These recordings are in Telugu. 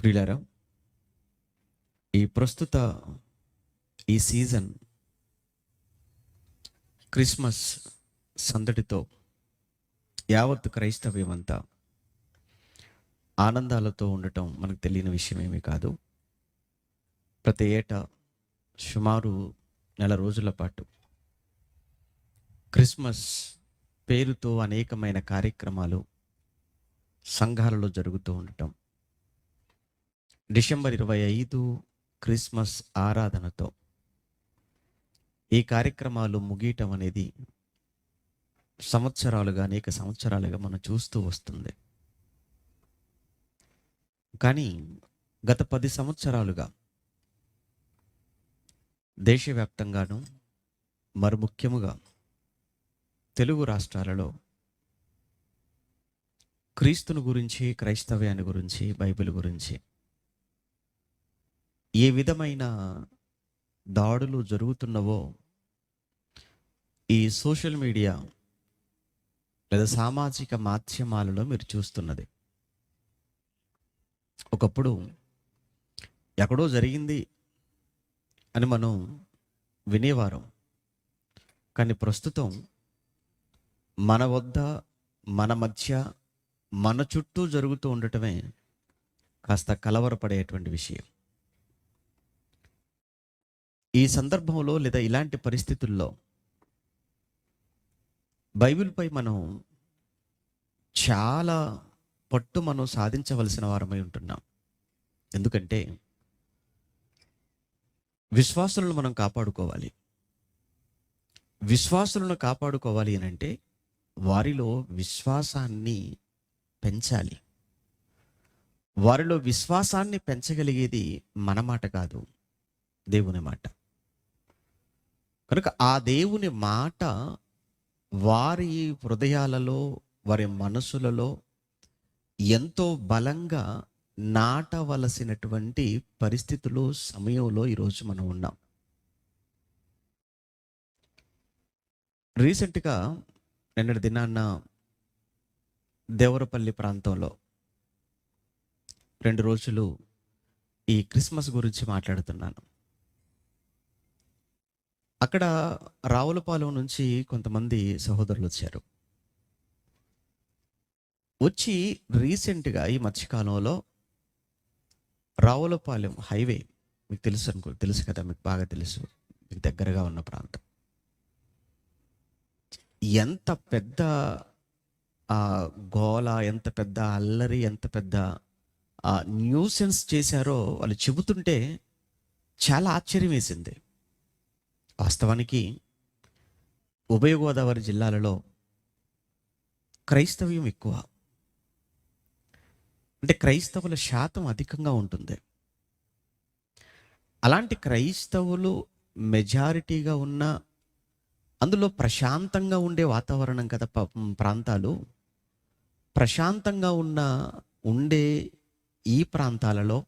ప్రియులారా, ప్రస్తుత ఈ సీజన్ క్రిస్మస్ సందడితో యావత్ క్రైస్తవ్యం అంతా ఆనందాలతో ఉండటం మనకు తెలియని విషయం ఏమీ కాదు. ప్రతి ఏటా సుమారు నెల రోజుల పాటు క్రిస్మస్ పేరుతో అనేకమైన కార్యక్రమాలు సంఘాలలో జరుగుతూ ఉండటం, డిసెంబర్ 25 క్రిస్మస్ ఆరాధనతో ఈ కార్యక్రమాలు ముగియటం అనేది అనేక సంవత్సరాలుగా మనం చూస్తూ వస్తుంది. కానీ గత 10 సంవత్సరాలుగా దేశవ్యాప్తంగాను, మరి ముఖ్యముగా తెలుగు రాష్ట్రాలలో క్రీస్తుని గురించి, క్రైస్తవ్యాన్ని గురించి, బైబిల్ గురించి ఏ విధమైన దాడులు జరుగుతున్నవో ఈ సోషల్ మీడియా లేదా సామాజిక మాధ్యమాలలో మీరు చూస్తున్నది. ఒకప్పుడు ఎక్కడో జరిగింది అని మనం వినేవారం. కానీ ప్రస్తుతం మన వద్ద, మన మధ్య, మన చుట్టూ జరుగుతూ ఉండటమే కాస్త కలవరపడేటువంటి విషయం. ఈ సందర్భంలో లేదా ఇలాంటి పరిస్థితుల్లో బైబిల్పై మనం చాలా పట్టు మనం సాధించవలసిన వారమై ఉంటున్నాం. ఎందుకంటే విశ్వాసులను మనం కాపాడుకోవాలి. విశ్వాసులను కాపాడుకోవాలి అని అంటే వారిలో విశ్వాసాన్ని పెంచాలి. వారిలో విశ్వాసాన్ని పెంచగలిగేది మన మాట కాదు, దేవుని మాట. కనుక ఆ దేవుని మాట వారి హృదయాలలో, వారి మనసులలో ఎంతో బలంగా నాటవలసినటువంటి పరిస్థితులు, సమయంలో ఈరోజు మనం ఉన్నాం. రీసెంట్గా నిన్నటి దినాన్న దేవరపల్లి ప్రాంతంలో 2 రోజులు ఈ క్రిస్మస్ గురించి మాట్లాడుతున్నాను. అక్కడ రావులపాలెం నుంచి కొంతమంది సహోదరులు వచ్చారు. వచ్చి రీసెంట్గా ఈ మధ్యకాలంలో రావులపాలెం హైవే మీకు తెలుసు కదా, మీకు బాగా తెలుసు, మీకు దగ్గరగా ఉన్న ప్రాంతం. ఎంత పెద్ద గోల, ఎంత పెద్ద అల్లరి, ఎంత పెద్ద న్యూసెన్స్ చేశారో వాళ్ళు చెబుతుంటే చాలా ఆశ్చర్యం వేసింది. వాస్తవానికి ఉభయ గోదావరి జిల్లాలలో క్రైస్తవ్యం ఎక్కువ, అంటే క్రైస్తవుల శాతం అధికంగా ఉంటుంది. అలాంటి క్రైస్తవులు మెజారిటీగా ఉన్న, అందులో ప్రశాంతంగా ఉండే వాతావరణం కదా ప్రాంతాలు. ప్రశాంతంగా ఉండే ఈ ప్రాంతాలలో,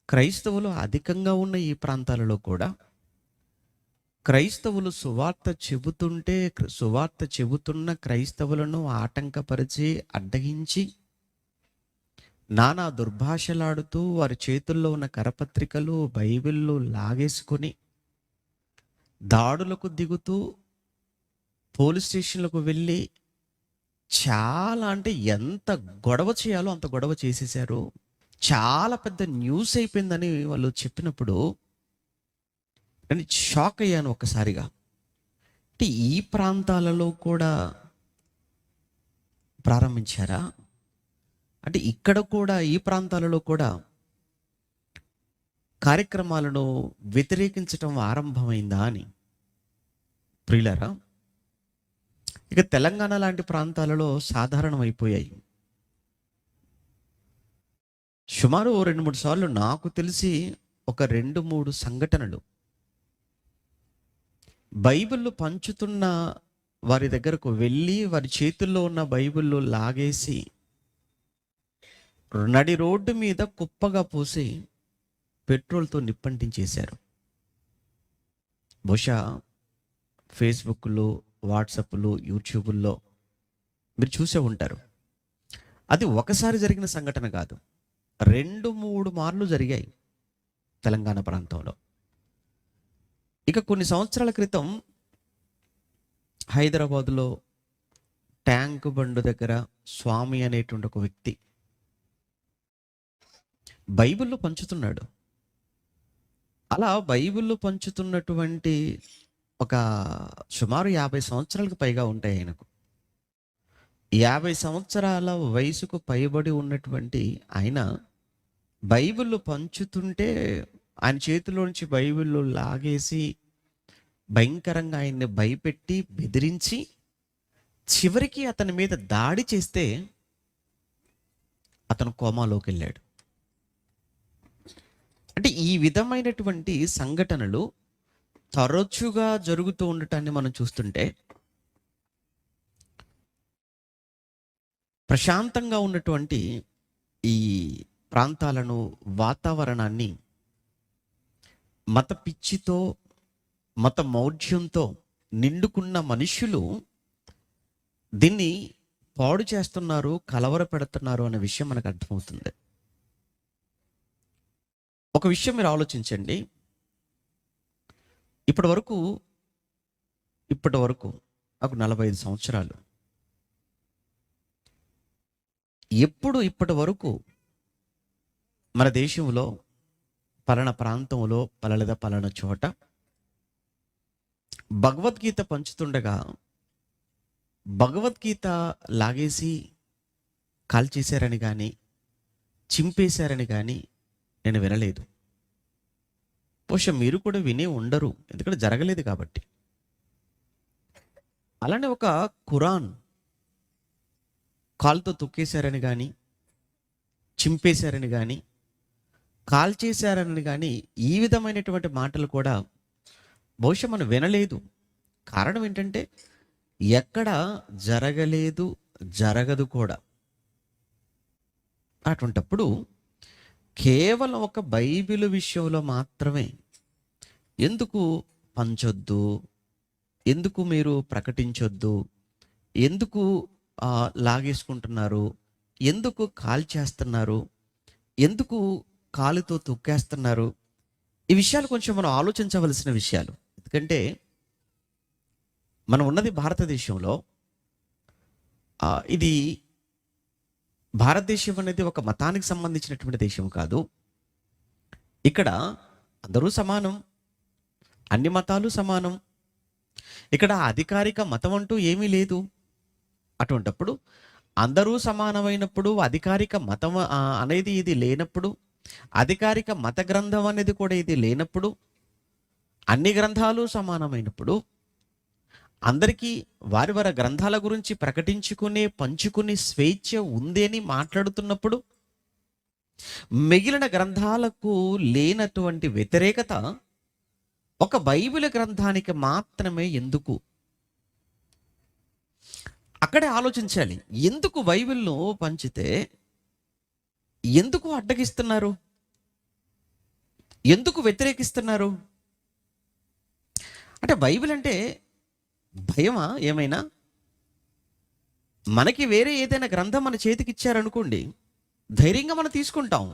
క్రైస్తవులు అధికంగా ఉన్న ఈ ప్రాంతాలలో కూడా క్రైస్తవులు సువార్త చెబుతున్న క్రైస్తవులను ఆటంకపరిచి, అడ్డగించి, నానా దుర్భాషలాడుతూ వారి చేతుల్లో ఉన్న కరపత్రికలు, బైబిళ్ళు లాగేసుకొని దాడులకు దిగుతూ పోలీస్ స్టేషన్లకు వెళ్ళి చాలా, అంటే ఎంత గొడవ చేయాలో అంత గొడవ చేసేసారు. చాలా పెద్ద న్యూస్ అయిపోయిందని వాళ్ళు చెప్పినప్పుడు నేను షాక్ అయ్యాను ఒక్కసారిగా. అంటే ఈ ప్రాంతాలలో కూడా ప్రారంభించారా? అంటే ఇక్కడ కూడా, ఈ ప్రాంతాలలో కూడా కార్యక్రమాలను వ్యతిరేకించటం ఆరంభమైందా అని. ప్రియులారా, ఇక తెలంగాణ లాంటి ప్రాంతాలలో సాధారణమైపోయాయి. సుమారు 2-3 సార్లు నాకు తెలిసి ఒక 2-3 సంఘటనలు బైబిళ్ళు పంచుతున్న వారి దగ్గరకు వెళ్ళి వారి చేతుల్లో ఉన్న బైబిళ్ళు లాగేసి నడి రోడ్డు మీద కుప్పగా పోసి పెట్రోల్తో నిప్పంటించేశారు. బహుశా ఫేస్బుక్లో, వాట్సాప్లో, యూట్యూబుల్లో మీరు చూసే ఉంటారు. అది ఒకసారి జరిగిన సంఘటన కాదు. 2-3 మార్లు జరిగాయి తెలంగాణ ప్రాంతంలో. ఇక కొన్ని సంవత్సరాల క్రితం హైదరాబాదులో ట్యాంక్ బండ్ దగ్గర స్వామి అనేటువంటి ఒక వ్యక్తి బైబిల్లో పంచుతున్నాడు. అలా బైబిల్లో పంచుతున్నటువంటి ఒక సుమారు 50 సంవత్సరాలకు పైగా ఉంటాయి ఆయనకు. 50 సంవత్సరాల వయసుకు పైబడి ఉన్నటువంటి ఆయన బైబిల్ పంచుతుంటే ఆయన చేతిలోంచి బైబిల్ లాగేసి భయంకరంగా ఆయన్ని భయపెట్టి బెదిరించి చివరికి అతని మీద దాడి చేస్తే అతను కోమాలోకి వెళ్ళాడు. అంటే ఈ విధమైనటువంటి సంఘటనలు తరచుగా జరుగుతూ ఉండటాన్ని మనం చూస్తుంటే ప్రశాంతంగా ఉన్నటువంటి ఈ ప్రాంతాలను, వాతావరణాన్ని మత పిచ్చితో, మత మౌఢ్యంతో నిండుకున్న మనుషులు దీన్ని పాడు చేస్తున్నారు, కలవర పెడుతున్నారు అనే విషయం మనకు అర్థమవుతుంది. ఒక విషయం మీరు ఆలోచించండి. ఇప్పటి వరకు నాకు 45 సంవత్సరాలు. ఇప్పటి వరకు మన దేశంలో పలానా ప్రాంతంలో లేదా పలానా చోట భగవద్గీత పంచుతుండగా భగవద్గీత లాగేసి కాల్చేశారని కానీ చింపేశారని కానీ నేను వినలేదు. బహుశా మీరు కూడా వినే ఉండరు, ఎందుకంటే జరగలేదు కాబట్టి. అలానే ఒక ఖురాన్ కాలుతో తొక్కేశారని కానీ, చింపేశారని కానీ, కాల్చేశారని కానీ ఈ విధమైనటువంటి మాటలు కూడా బహుశా మనం వినలేదు. కారణం ఏంటంటే ఎక్కడ జరగలేదు, జరగదు కూడా. అటువంటప్పుడు కేవలం ఒక బైబిల్ విషయంలో మాత్రమే ఎందుకు పంచొద్దు, ఎందుకు మీరు ప్రకటించొద్దు, ఎందుకు లాగేసుకుంటున్నారు, ఎందుకు కాల్చేస్తున్నారు, ఎందుకు కాలుతో తొక్కేస్తున్నారు, ఈ విషయాలు కొంచెం మనం ఆలోచించవలసిన విషయాలు. ఎందుకంటే మనం ఉన్నది భారతదేశంలో. ఇది భారతదేశం అనేది ఒక మతానికి సంబంధించినటువంటి దేశం కాదు. ఇక్కడ అందరూ సమానం, అన్ని మతాలు సమానం. ఇక్కడ అధికారిక మతం అంటూ ఏమీ లేదు. అటువంటప్పుడు అందరూ సమానమైనప్పుడు, అధికారిక మతం అనేది ఇది లేనప్పుడు, అధికారిక మత గ్రంథం అనేది కూడా ఇది లేనప్పుడు, అన్ని గ్రంథాలు సమానమైనప్పుడు, అందరికీ వారి వారి గ్రంథాల గురించి ప్రకటించుకునే, పంచుకునే స్వేచ్ఛ ఉంది అని మాట్లాడుతున్నప్పుడు, మిగిలిన గ్రంథాలకు లేనటువంటి వ్యతిరేకత ఒక బైబిల్ గ్రంథానికి మాత్రమే ఎందుకు? అక్కడే ఆలోచించాలి. ఎందుకు బైబిల్ను పంచితే ఎందుకు అడ్డగిస్తున్నారు, ఎందుకు వ్యతిరేకిస్తున్నారు? అంటే బైబిల్ అంటే భయమా ఏమైనా? మనకి వేరే ఏదైనా గ్రంథం మన చేతికి ఇచ్చారనుకోండి, ధైర్యంగా మనం తీసుకుంటాం.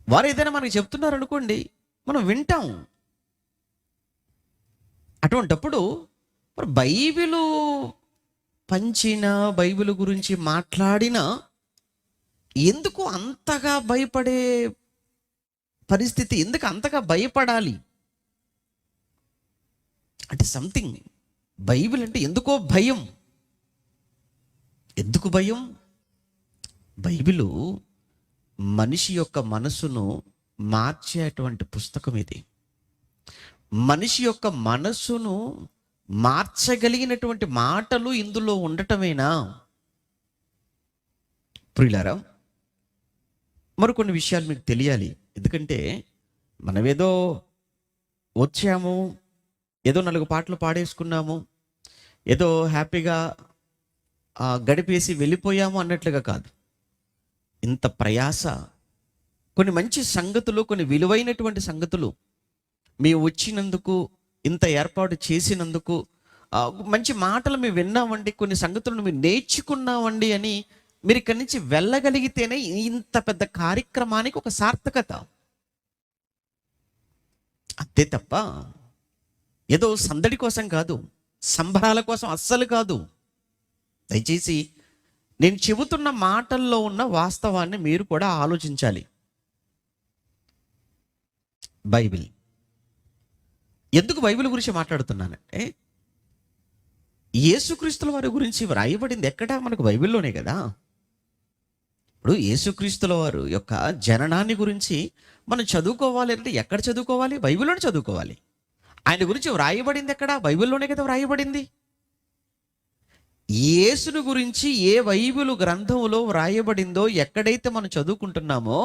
వారు ఏదైనా మనకి చెప్తున్నారనుకోండి, మనం వింటాం. అటువంటప్పుడు మరి బైబిలు పంచిన, బైబిల్ గురించి మాట్లాడిన ఎందుకు అంతగా భయపడే పరిస్థితి, ఎందుకు అంతగా భయపడాలి? అంటే సంథింగ్, బైబిల్ అంటే ఎందుకో భయం. ఎందుకు భయం? బైబిలు మనిషి యొక్క మనసును మార్చేటువంటి పుస్తకం ఇది. మనిషి యొక్క మనస్సును మార్చగలిగినటువంటి మాటలు ఇందులో ఉండటమేనా? ప్రియులారా, మరికొన్ని విషయాలు మీకు తెలియాలి. ఎందుకంటే మనమేదో వచ్చాము, ఏదో 4 పాటలు పాడేసుకున్నాము, ఏదో హ్యాపీగా గడిపేసి వెళ్ళిపోయాము అన్నట్లుగా కాదు. ఇంత ప్రయాస, కొన్ని మంచి సంగతులు, కొన్ని విలువైనటువంటి సంగతులు మేము వచ్చినందుకు, ఇంత ఏర్పాటు చేసినందుకు, మంచి మాటలు మేము విన్నామండి, కొన్ని సంగతులను మేము నేర్చుకున్నామండి అని మీరు ఇక్కడి నుంచి వెళ్ళగలిగితేనే ఇంత పెద్ద కార్యక్రమానికి ఒక సార్థకత. అంతే తప్ప ఏదో సందడి కోసం కాదు, సంబరాల కోసం అస్సలు కాదు. దయచేసి నేను చెబుతున్న మాటల్లో ఉన్న వాస్తవాన్ని మీరు కూడా ఆలోచించాలి. బైబిల్, ఎందుకు బైబిల్ గురించి మాట్లాడుతున్నానంటే, యేసుక్రీస్తుల వారి గురించి వ్రాయబడింది ఎక్కడ? మనకు బైబిల్లోనే కదా. ఇప్పుడు యేసుక్రీస్తుల వారు యొక్క జననాన్ని గురించి మనం చదువుకోవాలి అంటే ఎక్కడ చదువుకోవాలి? బైబిల్లోనే చదువుకోవాలి. ఆయన గురించి వ్రాయబడింది ఎక్కడ? బైబిల్లోనే కదా వ్రాయబడింది. యేసును గురించి ఏ బైబిల్ గ్రంథంలో వ్రాయబడిందో ఎక్కడైతే మనం చదువుకుంటున్నామో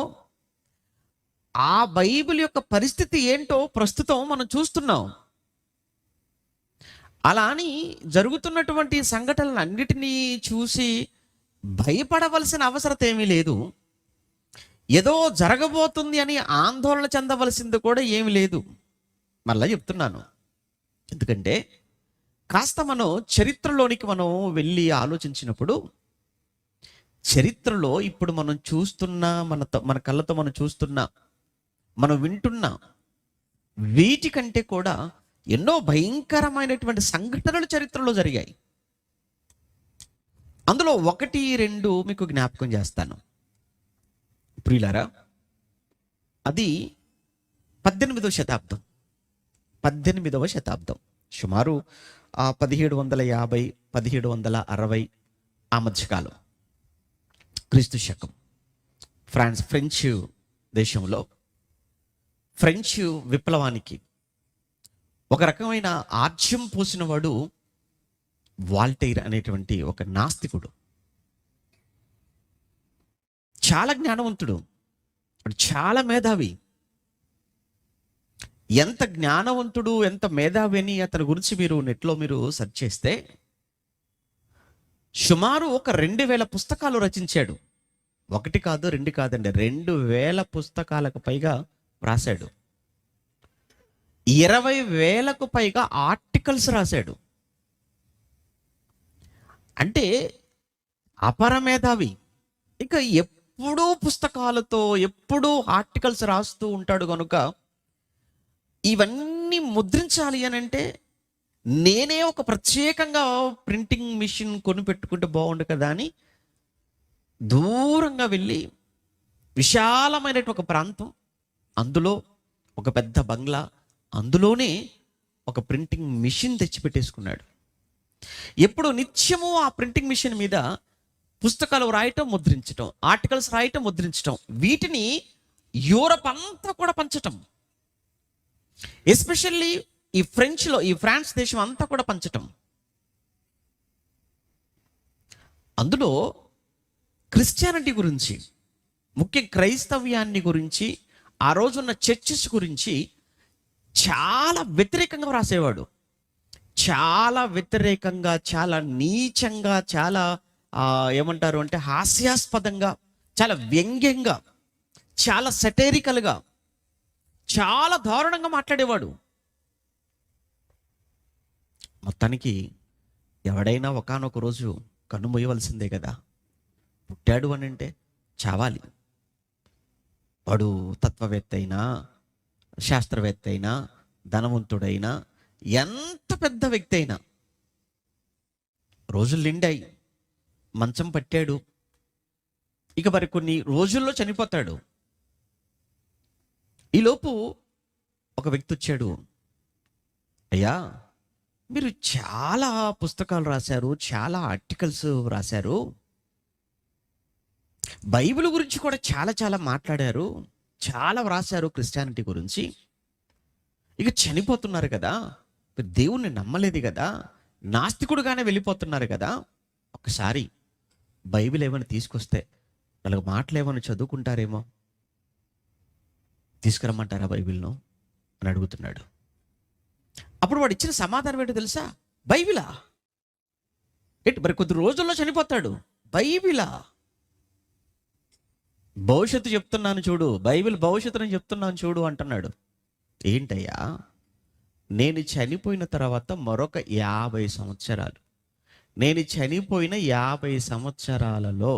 ఆ బైబిల్ యొక్క పరిస్థితి ఏంటో ప్రస్తుతం మనం చూస్తున్నాం. అలా అని జరుగుతున్నటువంటి సంఘటనలన్నిటినీ చూసి భయపడవలసిన అవసరం ఏమీ లేదు. ఏదో జరగబోతుంది అని ఆందోళన చెందవలసింది కూడా ఏమీ లేదు. మళ్ళా చెప్తున్నాను, ఎందుకంటే కాస్త మనం చరిత్రలోనికి మనం వెళ్ళి ఆలోచించినప్పుడు, చరిత్రలో ఇప్పుడు మనం చూస్తున్న మన కళ్ళతో మనం చూస్తున్న, మనం వింటున్న వీటికంటే కూడా ఎన్నో భయంకరమైనటువంటి సంఘటనలు చరిత్రలో జరిగాయి. అందులో 1, 2 మీకు జ్ఞాపకం చేస్తాను ప్రియులారా. అది 18వ శతాబ్దం, 18వ శతాబ్దం, సుమారు 1750, 1760 ఆ మధ్యకాలం, క్రీస్తు శకం. ఫ్రెంచ్ దేశంలో ఫ్రెంచ్ విప్లవానికి ఒక రకమైన ఆజ్యం పోసినవాడు వాల్టైర్ అనేటువంటి ఒక నాస్తికుడు. చాలా జ్ఞానవంతుడు, చాలా మేధావి. ఎంత జ్ఞానవంతుడు, ఎంత మేధావి అని అతని గురించి మీరు నెట్లో సెర్చ్ చేస్తే సుమారు ఒక 2000 పుస్తకాలు రచించాడు. 1 కాదు 2 కాదండి, 2000 పుస్తకాలకు పైగా రాశాడు. 20,000కు పైగా ఆర్టికల్స్ రాశాడు. అంటే అపర మేధావి. ఇక ఎప్పుడూ పుస్తకాలతో, ఎప్పుడూ ఆర్టికల్స్ రాస్తూ ఉంటాడు కనుక ఇవన్నీ ముద్రించాలి అని అంటే నేనే ఒక ప్రత్యేకంగా ప్రింటింగ్ మిషన్ కొనిపెట్టుకుంటే బాగుండు కదా అని దూరంగా వెళ్ళి విశాలమైనటువంటి ఒక ప్రాంతం, అందులో ఒక పెద్ద బంగ్లా, అందులోనే ఒక ప్రింటింగ్ మిషన్ తెచ్చిపెట్టేసుకున్నాడు. ఎప్పుడు నిత్యము ఆ ప్రింటింగ్ మిషన్ మీద పుస్తకాలు రాయటం, ముద్రించటం, ఆర్టికల్స్ రాయటం, ముద్రించటం, వీటిని యూరప్ అంతా కూడా పంచటం, ఎస్పెషల్లీ ఈ ఫ్రాన్స్ దేశం అంతా కూడా పంచటం. అందులో క్రిస్టియానిటీ గురించి, ముఖ్య క్రైస్తవ్యాన్ని గురించి, ఆ రోజున్న చర్చెస్ గురించి చాలా వ్యతిరేకంగా రాసేవాడు. చాలా వ్యతిరేకంగా, చాలా నీచంగా, చాలా ఏమంటారు అంటే హాస్యాస్పదంగా, చాలా వ్యంగ్యంగా, చాలా సెటైరికల్గా, చాలా దారుణంగా మాట్లాడేవాడు. మొత్తానికి ఎవడైనా ఒకానొక రోజు కన్ను మూయవలసిందే కదా. పుట్టాడు అని అంటే చావాలి. వాడు తత్వవేత్త అయినా, శాస్త్రవేత్త అయినా, ధనవంతుడైనా, ఎంత పెద్ద వ్యక్తి అయినా రోజులు నిండాయి, మంచం పట్టాడు, ఇక మరి కొన్ని రోజుల్లో చనిపోతాడు. ఈలోపు ఒక వ్యక్తి వచ్చాడు, అయ్యా మీరు చాలా పుస్తకాలు రాశారు, చాలా ఆర్టికల్స్ రాశారు, బైబిల్ గురించి కూడా చాలా చాలా మాట్లాడారు, చాలా వ్రాశారు క్రిస్టియానిటీ గురించి, ఇక చనిపోతున్నారు కదా, మీరు దేవుణ్ణి నమ్మలేదు కదా, నాస్తికుడుగానే వెళ్ళిపోతున్నారు కదా, ఒకసారి బైబిల్ ఏమైనా తీసుకొస్తే 4 మాటలు ఏమైనా చదువుకుంటారేమో, తీసుకురమ్మంటారా బైబిల్ను అని అడుగుతున్నాడు. అప్పుడు వాడు ఇచ్చిన సమాధానం ఏంటో తెలుసా? బైబిలా? ఏంటి మరి కొద్ది రోజుల్లో చనిపోతాడు, బైబిలా? భవిష్యత్తు చెప్తున్నాను చూడు, బైబిల్ భవిష్యత్తుని చెప్తున్నాను చూడు అంటున్నాడు. ఏంటయ్యా, నేను చనిపోయిన తర్వాత మరొక 50 సంవత్సరాలు, నేను చనిపోయిన 50 సంవత్సరాలలో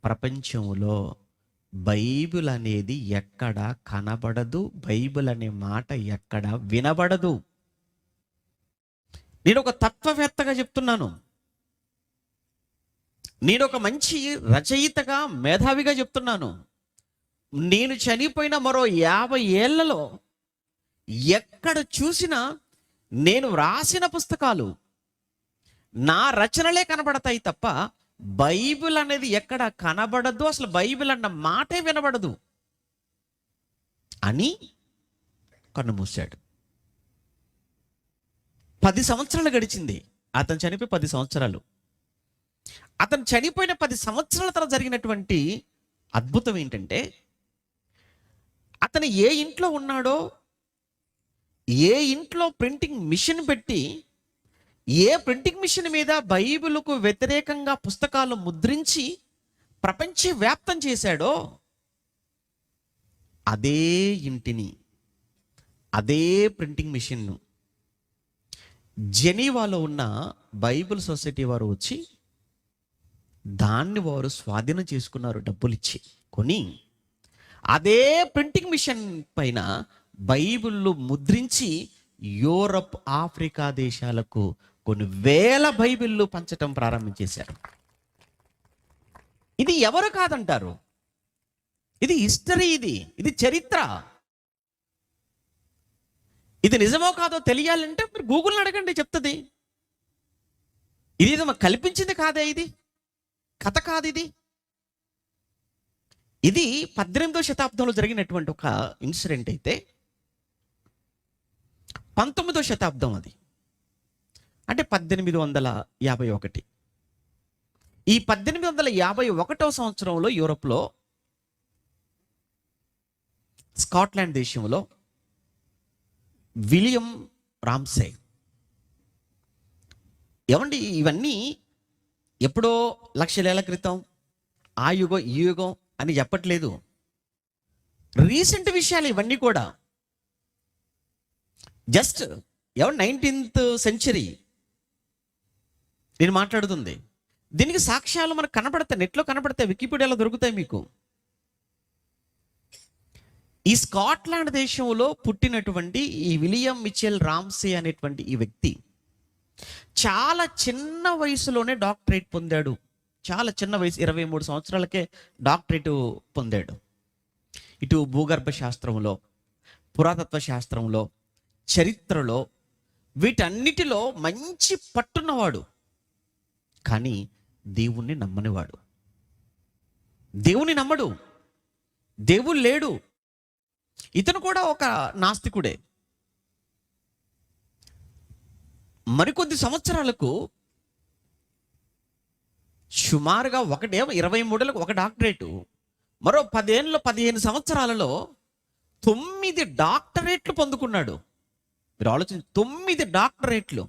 ప్రపంచంలో బైబిల్ అనేది ఎక్కడ కనబడదు, బైబిల్ అనే మాట ఎక్కడ వినబడదు. నేను ఒక తత్వవేత్తగా చెప్తున్నాను, నేను ఒక మంచి రచయితగా, మేధావిగా చెప్తున్నాను. నేను చనిపోయిన మరో 50 ఏళ్లలో ఎక్కడ చూసినా నేను వ్రాసిన పుస్తకాలు, నా రచనలే కనబడతాయి తప్ప బైబిల్ అనేది ఎక్కడ కనబడదు, అసలు బైబిల్ అన్న మాటే వినబడదు అని కన్ను మూశాడు. 10 సంవత్సరాలు గడిచింది. అతను చనిపోయి 10 సంవత్సరాలు. అతను చనిపోయిన 10 సంవత్సరాల తర్వాత జరిగినటువంటి అద్భుతం ఏంటంటే, అతను ఏ ఇంట్లో ఉన్నాడో, ఏ ఇంట్లో ప్రింటింగ్ మిషన్ పెట్టి, ఏ ప్రింటింగ్ మిషన్ మీద బైబిలుకు వ్యతిరేకంగా పుస్తకాలు ముద్రించి ప్రపంచవ్యాప్తం చేశాడో, అదే ఇంటిని, అదే ప్రింటింగ్ మిషన్ను జెనీవాలో ఉన్న బైబిల్ సొసైటీ వారు వచ్చి దాన్ని వారు స్వాధీనం చేసుకున్నారు. డబ్బులు ఇచ్చి కొని అదే ప్రింటింగ్ మిషన్ పైన బైబిళ్ళు ముద్రించి యూరప్, ఆఫ్రికా దేశాలకు కొన్ని వేల బైబిళ్ళు పంచటం ప్రారంభించేశారు. ఇది ఎవరు కాదంటారు? ఇది హిస్టరీ, ఇది చరిత్ర. ఇది నిజమో కాదో తెలియాలంటే మీరు గూగుల్ని అడగండి, చెప్తుంది. ఇది ఏదో కల్పించింది కాదే, ఇది కథ కాదు. ఇది 18వ శతాబ్దంలో జరిగినటువంటి ఒక ఇన్సిడెంట్ అయితే 19వ శతాబ్దం అది, అంటే 1851. ఈ 1851వ సంవత్సరంలో యూరోప్లో స్కాట్లాండ్ దేశంలో విలియం రామ్సే, ఏమండి ఇవన్నీ ఎప్పుడో లక్షలేళ్ల క్రితం, ఆ యుగం ఈ యుగం అని చెప్పట్లేదు, రీసెంట్ విషయాలు ఇవన్నీ కూడా. జస్ట్ 19th సెంచరీ నేను మాట్లాడుతుంది. దీనికి సాక్ష్యాలు మనకు కనపడతాయి, నెట్లో కనపడతాయి, వికీపీడియాలో దొరుకుతాయి మీకు. ఈ స్కాట్లాండ్ దేశంలో పుట్టినటువంటి ఈ విలియం మిచెల్ రామ్సే అనేటువంటి ఈ వ్యక్తి చాలా చిన్న వయసులోనే డాక్టరేట్ పొందాడు. చాలా చిన్న వయసు, 23 సంవత్సరాలకే డాక్టరేట్ పొందాడు. ఇటు భూగర్భ శాస్త్రంలో, పురాతత్వ శాస్త్రంలో, చరిత్రలో, వీటన్నిటిలో మంచి పట్టున్నవాడు. కానీ దేవుణ్ణి నమ్మనివాడు. దేవుని నమ్మడు, దేవుడు లేడు. ఇతను కూడా ఒక నాస్తికుడే. మరికొద్ది సంవత్సరాలకు సుమారుగా 23 ఒక డాక్టరేటు, మరో 15 సంవత్సరాలలో 9 డాక్టరేట్లు పొందుకున్నాడు. మీరు ఆలోచించి, 9 డాక్టరేట్లు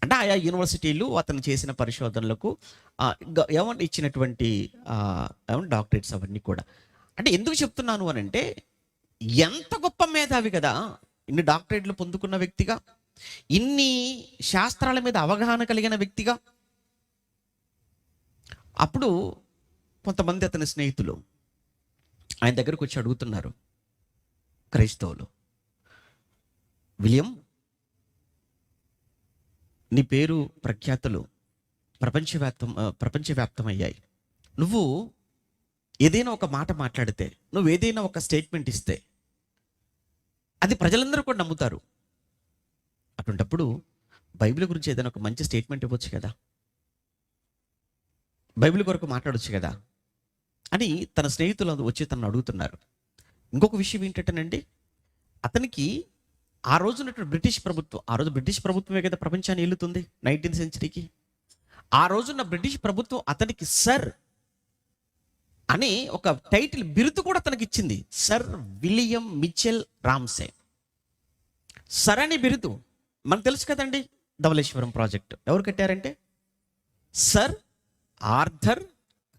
అంటే ఆయా యూనివర్సిటీలు అతను చేసిన పరిశోధనలకు ఏమన్నా ఇచ్చినటువంటి డాక్టరేట్స్ అవన్నీ కూడా. అంటే ఎందుకు చెప్తున్నాను అని అంటే, ఎంత గొప్ప మేధావి కదా, ఇన్ని డాక్టరేట్లు పొందుకున్న వ్యక్తిగా, ఇన్ని శాస్త్రాల మీద అవగాహన కలిగిన వ్యక్తిగా. అప్పుడు కొంతమంది అతని స్నేహితులు ఆయన దగ్గరకు వచ్చి అడుగుతున్నారు, క్రైస్తవులు, విలియం, నీ పేరు ప్రఖ్యాతులు ప్రపంచవ్యాప్తమయ్యాయి. నువ్వు ఏదైనా ఒక మాట మాట్లాడితే, నువ్వు ఏదైనా ఒక స్టేట్మెంట్ ఇస్తే అది ప్రజలందరూ కూడా నమ్ముతారు. అటువంటప్పుడు బైబిల్ గురించి ఏదైనా ఒక మంచి స్టేట్మెంట్ ఇవ్వచ్చు కదా, బైబిల్ కొరకు మాట్లాడవచ్చు కదా అని తన స్నేహితులు వచ్చి తనను అడుగుతున్నారు. ఇంకొక విషయం ఏంటంటేనండి, అతనికి ఆ రోజు ఉన్నటువంటి బ్రిటిష్ ప్రభుత్వం, ఆ రోజు బ్రిటిష్ ప్రభుత్వమే కదా ప్రపంచాన్ని ఏలుతుంది 19th సెంచరీకి. ఆ రోజున్న బ్రిటిష్ ప్రభుత్వం అతనికి సర్ అని ఒక టైటిల్, బిరుదు కూడా తనకి ఇచ్చింది. Sir William Mitchell Ramsay. Sir అని బిరుదు మనకు తెలుసు కదండి. ధవళేశ్వరం ప్రాజెక్ట్ ఎవరు కట్టారంటే సర్ ఆర్థర్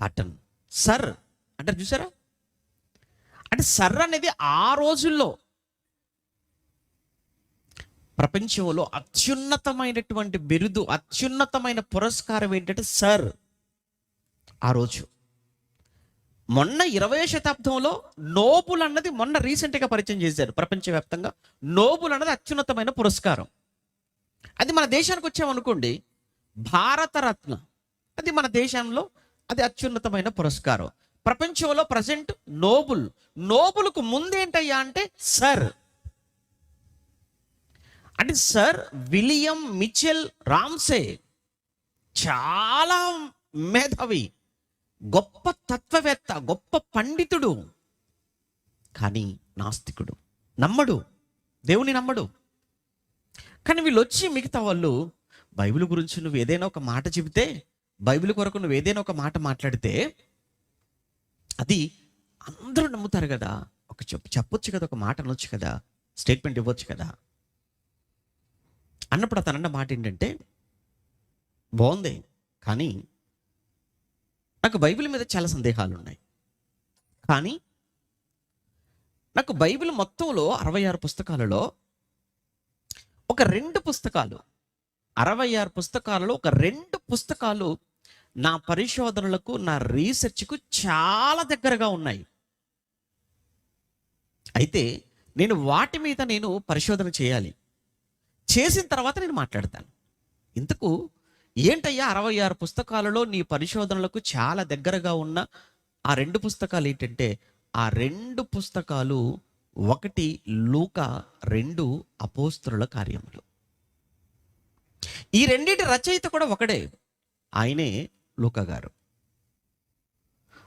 కాటన్. సర్ అంటే చూసారా, అంటే సర్ అనేది ఆ రోజుల్లో ప్రపంచంలో అత్యున్నతమైనటువంటి బిరుదు, అత్యున్నతమైన పురస్కారం ఏంటంటే సర్. ఆ రోజు మొన్న 20వ శతాబ్దంలో నోబుల్ అన్నది మొన్న రీసెంట్గా పరిచయం చేశారు ప్రపంచవ్యాప్తంగా. నోబుల్ అన్నది అత్యున్నతమైన పురస్కారం. అది మన దేశానికి వచ్చామనుకోండి, భారతరత్న, అది మన దేశంలో అది అత్యున్నతమైన పురస్కారం. ప్రపంచంలో ప్రజెంట్ నోబుల్, నోబుల్కు ముందేంటయ్యా అంటే సర్, అంటే సర్ విలియం మిచెల్ రామ్సే. చాలా మేధావి, గొప్ప తత్వవేత్త, గొప్ప పండితుడు, కానీ నాస్తికుడు, నమ్మడు, దేవుని నమ్మడు. కానీ వీళ్ళు వచ్చి మిగతా వాళ్ళు బైబిల్ గురించి నువ్వు ఏదైనా ఒక మాట చెబితే, బైబిల్ కొరకు నువ్వు ఏదైనా ఒక మాట మాట్లాడితే అది అందరూ నమ్ముతారు కదా, ఒక చెప్పొచ్చు కదా, ఒక మాట అనొచ్చు కదా, స్టేట్మెంట్ ఇవ్వచ్చు కదా అన్నప్పుడు అతను అన్న మాట ఏంటంటే, బాగుంది కానీ నాకు బైబిల్ మీద చాలా సందేహాలు ఉన్నాయి, కానీ నాకు బైబిల్ మొత్తంలో 66 పుస్తకాలలో ఒక 2 పుస్తకాలు, 66 పుస్తకాలలో ఒక 2 పుస్తకాలు నా పరిశోధనలకు, నా రీసెర్చ్కు చాలా దగ్గరగా ఉన్నాయి. అయితే నేను వాటి మీద నేను పరిశోధన చేయాలి, చేసిన తర్వాత నేను మాట్లాడతాను. ఇంతకు ఏంటయ్యా 66 పుస్తకాలలో నీ పరిశోధనలకు చాలా దగ్గరగా ఉన్న ఆ 2 పుస్తకాలు ఏంటంటే, ఆ 2 పుస్తకాలు, ఒకటి లూకా, 2 అపోస్తలుల కార్యములు. ఈ రెండింటి రచయిత కూడా ఒకడే, ఆయనే లూకా గారు.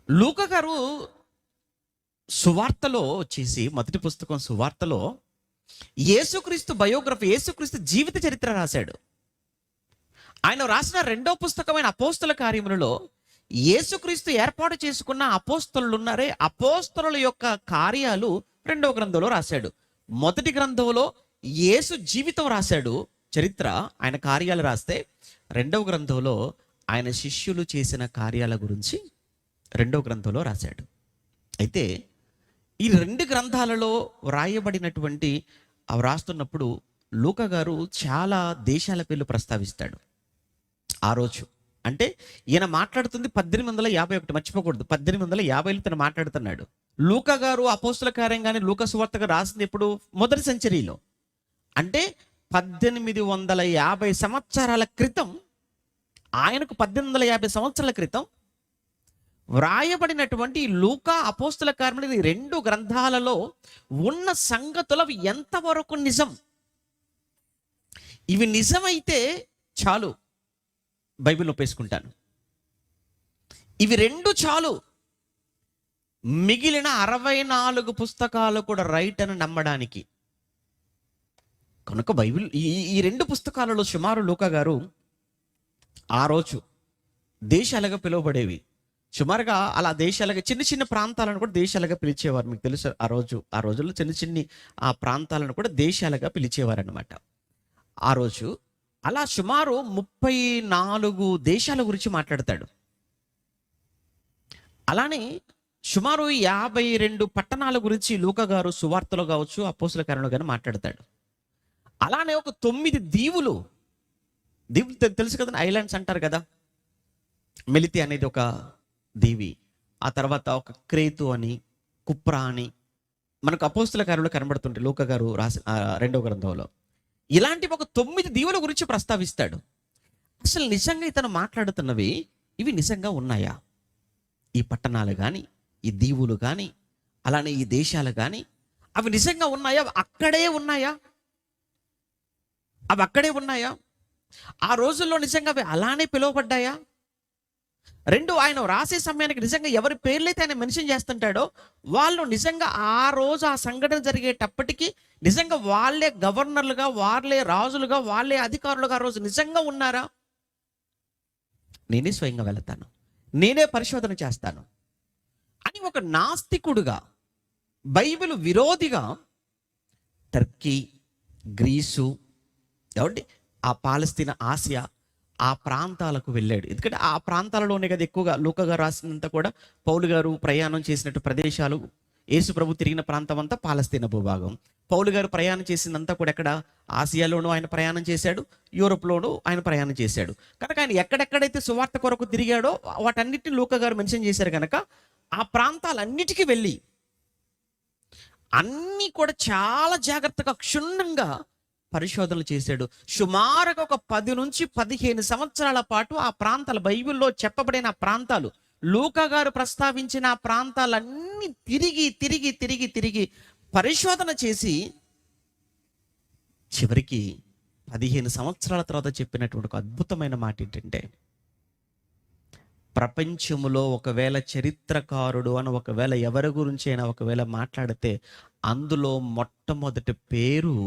లూకా గారు సువార్తలో వచ్చేసి మొదటి పుస్తకం సువార్తలో యేసుక్రీస్తు బయోగ్రఫీ, యేసుక్రీస్తు జీవిత చరిత్ర రాశాడు. ఆయన రాసిన 2వ పుస్తకమైన అపోస్తల కార్యములలో యేసుక్రీస్తు ఏర్పాటు చేసుకున్న అపోస్తలులు ఉన్నారే, అపోస్తలుల యొక్క కార్యాలు 2వ గ్రంథంలో రాశాడు. మొదటి గ్రంథంలో యేసు జీవితం రాశాడు, చరిత్ర, ఆయన కార్యాలు రాస్తే, 2వ గ్రంథంలో ఆయన శిష్యులు చేసిన కార్యాల గురించి 2వ గ్రంథంలో రాశాడు. అయితే ఈ 2 గ్రంథాలలో వ్రాయబడినటువంటి రాస్తున్నప్పుడు లూకా గారు చాలా దేశాల పేర్లు ప్రస్తావిస్తాడు. ఆ రోజు అంటే ఈయన మాట్లాడుతుంది 1851, మర్చిపోకూడదు, 1850లో తను మాట్లాడుతున్నాడు. లూకా గారు అపోస్తల కార్యం కానీ లూకా సువార్తగా రాసింది ఎప్పుడు? మొదటి సెంచరీలో, అంటే 1850 సంవత్సరాల క్రితం. ఆయనకు 1850 సంవత్సరాల క్రితం వ్రాయబడినటువంటి లూకా అపోస్తల కార్యం, 2 గ్రంథాలలో ఉన్న సంగతులు అవి ఎంతవరకు నిజం? ఇవి నిజమైతే చాలు, బైబిల్ ఒప్పేసుకుంటాను. ఇవి 2 చాలు, మిగిలిన 64 పుస్తకాలు కూడా రైట్ అని నమ్మడానికి. కనుక బైబిల్ ఈ 2 పుస్తకాలలో సుమారు లూకా గారు ఆ రోజు దేశాలుగా పిలువబడేవి. సుమారుగా అలా దేశాలుగా, చిన్న చిన్న ప్రాంతాలను కూడా దేశాలుగా పిలిచేవారు. మీకు తెలుసు, ఆ రోజుల్లో చిన్న ఆ ప్రాంతాలను కూడా దేశాలుగా పిలిచేవారు అన్నమాట. ఆ రోజు అలా సుమారు 34 దేశాల గురించి మాట్లాడతాడు. అలానే సుమారు 52 పట్టణాల గురించి లూకా గారు సువార్తలో కావచ్చు, అపోస్తల కార్యంలో కానీ మాట్లాడతాడు. అలానే ఒక 9 దీవులు తెలుసు కదా, ఐలాండ్స్ అంటారు కదా. మెలితి అనేది ఒక దీవి, ఆ తర్వాత ఒక క్రేతు అని, కుప్రా అని మనకు అపోస్తల కార్యంలో కనబడుతుంటే లూకా గారు రాసిన 2వ గ్రంథంలో ఇలాంటి ఒక 9 దీవుల గురించి ప్రస్తావిస్తాడు. అసలు నిజంగా ఇతను మాట్లాడుతున్నవి ఇవి నిజంగా ఉన్నాయా? ఈ పట్టణాలు కానీ, ఈ దీవులు కానీ, అలానే ఈ దేశాలు కానీ అవి నిజంగా ఉన్నాయా? అక్కడే ఉన్నాయా? అవి అక్కడే ఉన్నాయా? ఆ రోజుల్లో నిజంగా అవి అలానే పిలువబడ్డాయా? 2, ఆయన రాసే సమయానికి నిజంగా ఎవరి పేర్లైతే ఆయన మెన్షన్ చేస్తుంటాడో వాళ్ళు నిజంగా ఆ రోజు ఆ సంఘటన జరిగేటప్పటికీ నిజంగా వాళ్ళే గవర్నర్లుగా, వాళ్ళే రాజులుగా, వాళ్ళే అధికారులుగా ఆ రోజు నిజంగా ఉన్నారా? నేనే స్వయంగా వెళతాను, నేనే పరిశోధన చేస్తాను అని ఒక నాస్తికుడుగా, బైబిల్ విరోధిగా టర్కీ, గ్రీసు, కాబట్టి ఆ పాలస్తీనా, ఆసియా, ఆ ప్రాంతాలకు వెళ్ళాడు. ఎందుకంటే ఆ ప్రాంతాలలోనే కదా ఎక్కువగా లూకా గారు రాసినంత కూడా పౌలు గారు ప్రయాణం చేసినట్టు ప్రదేశాలు యేసు ప్రభు తిరిగిన ప్రాంతం అంతా పాలస్తీనా భూభాగం. పౌలు గారు ప్రయాణం చేసిందంతా కూడా ఎక్కడ? ఆసియాలోనూ ఆయన ప్రయాణం చేశాడు, యూరోప్లోనూ ఆయన ప్రయాణం చేశాడు. కనుక ఆయన ఎక్కడెక్కడైతే సువార్త కొరకు తిరిగాడో వాటన్నిటిని లూకా గారు మెన్షన్ చేశారు. కనుక ఆ ప్రాంతాలన్నిటికీ వెళ్ళి అన్నీ కూడా చాలా జాగ్రత్తగా క్షుణ్ణంగా పరిశోధనలు చేశాడు. సుమారుగా ఒక 10 నుంచి 15 సంవత్సరాల పాటు ఆ ప్రాంతాలు, బైబిల్లో చెప్పబడిన ప్రాంతాలు, లూకా గారు ప్రస్తావించిన ఆ ప్రాంతాలన్నీ తిరిగి తిరిగి తిరిగి తిరిగి పరిశోధన చేసి చివరికి 15 సంవత్సరాల తర్వాత చెప్పినటువంటి ఒక అద్భుతమైన మాట ఏంటంటే, ప్రపంచములో ఒకవేళ చరిత్రకారుడు అని ఒకవేళ ఎవరి గురించి అయినా ఒకవేళ మాట్లాడితే అందులో మొట్టమొదటి పేరు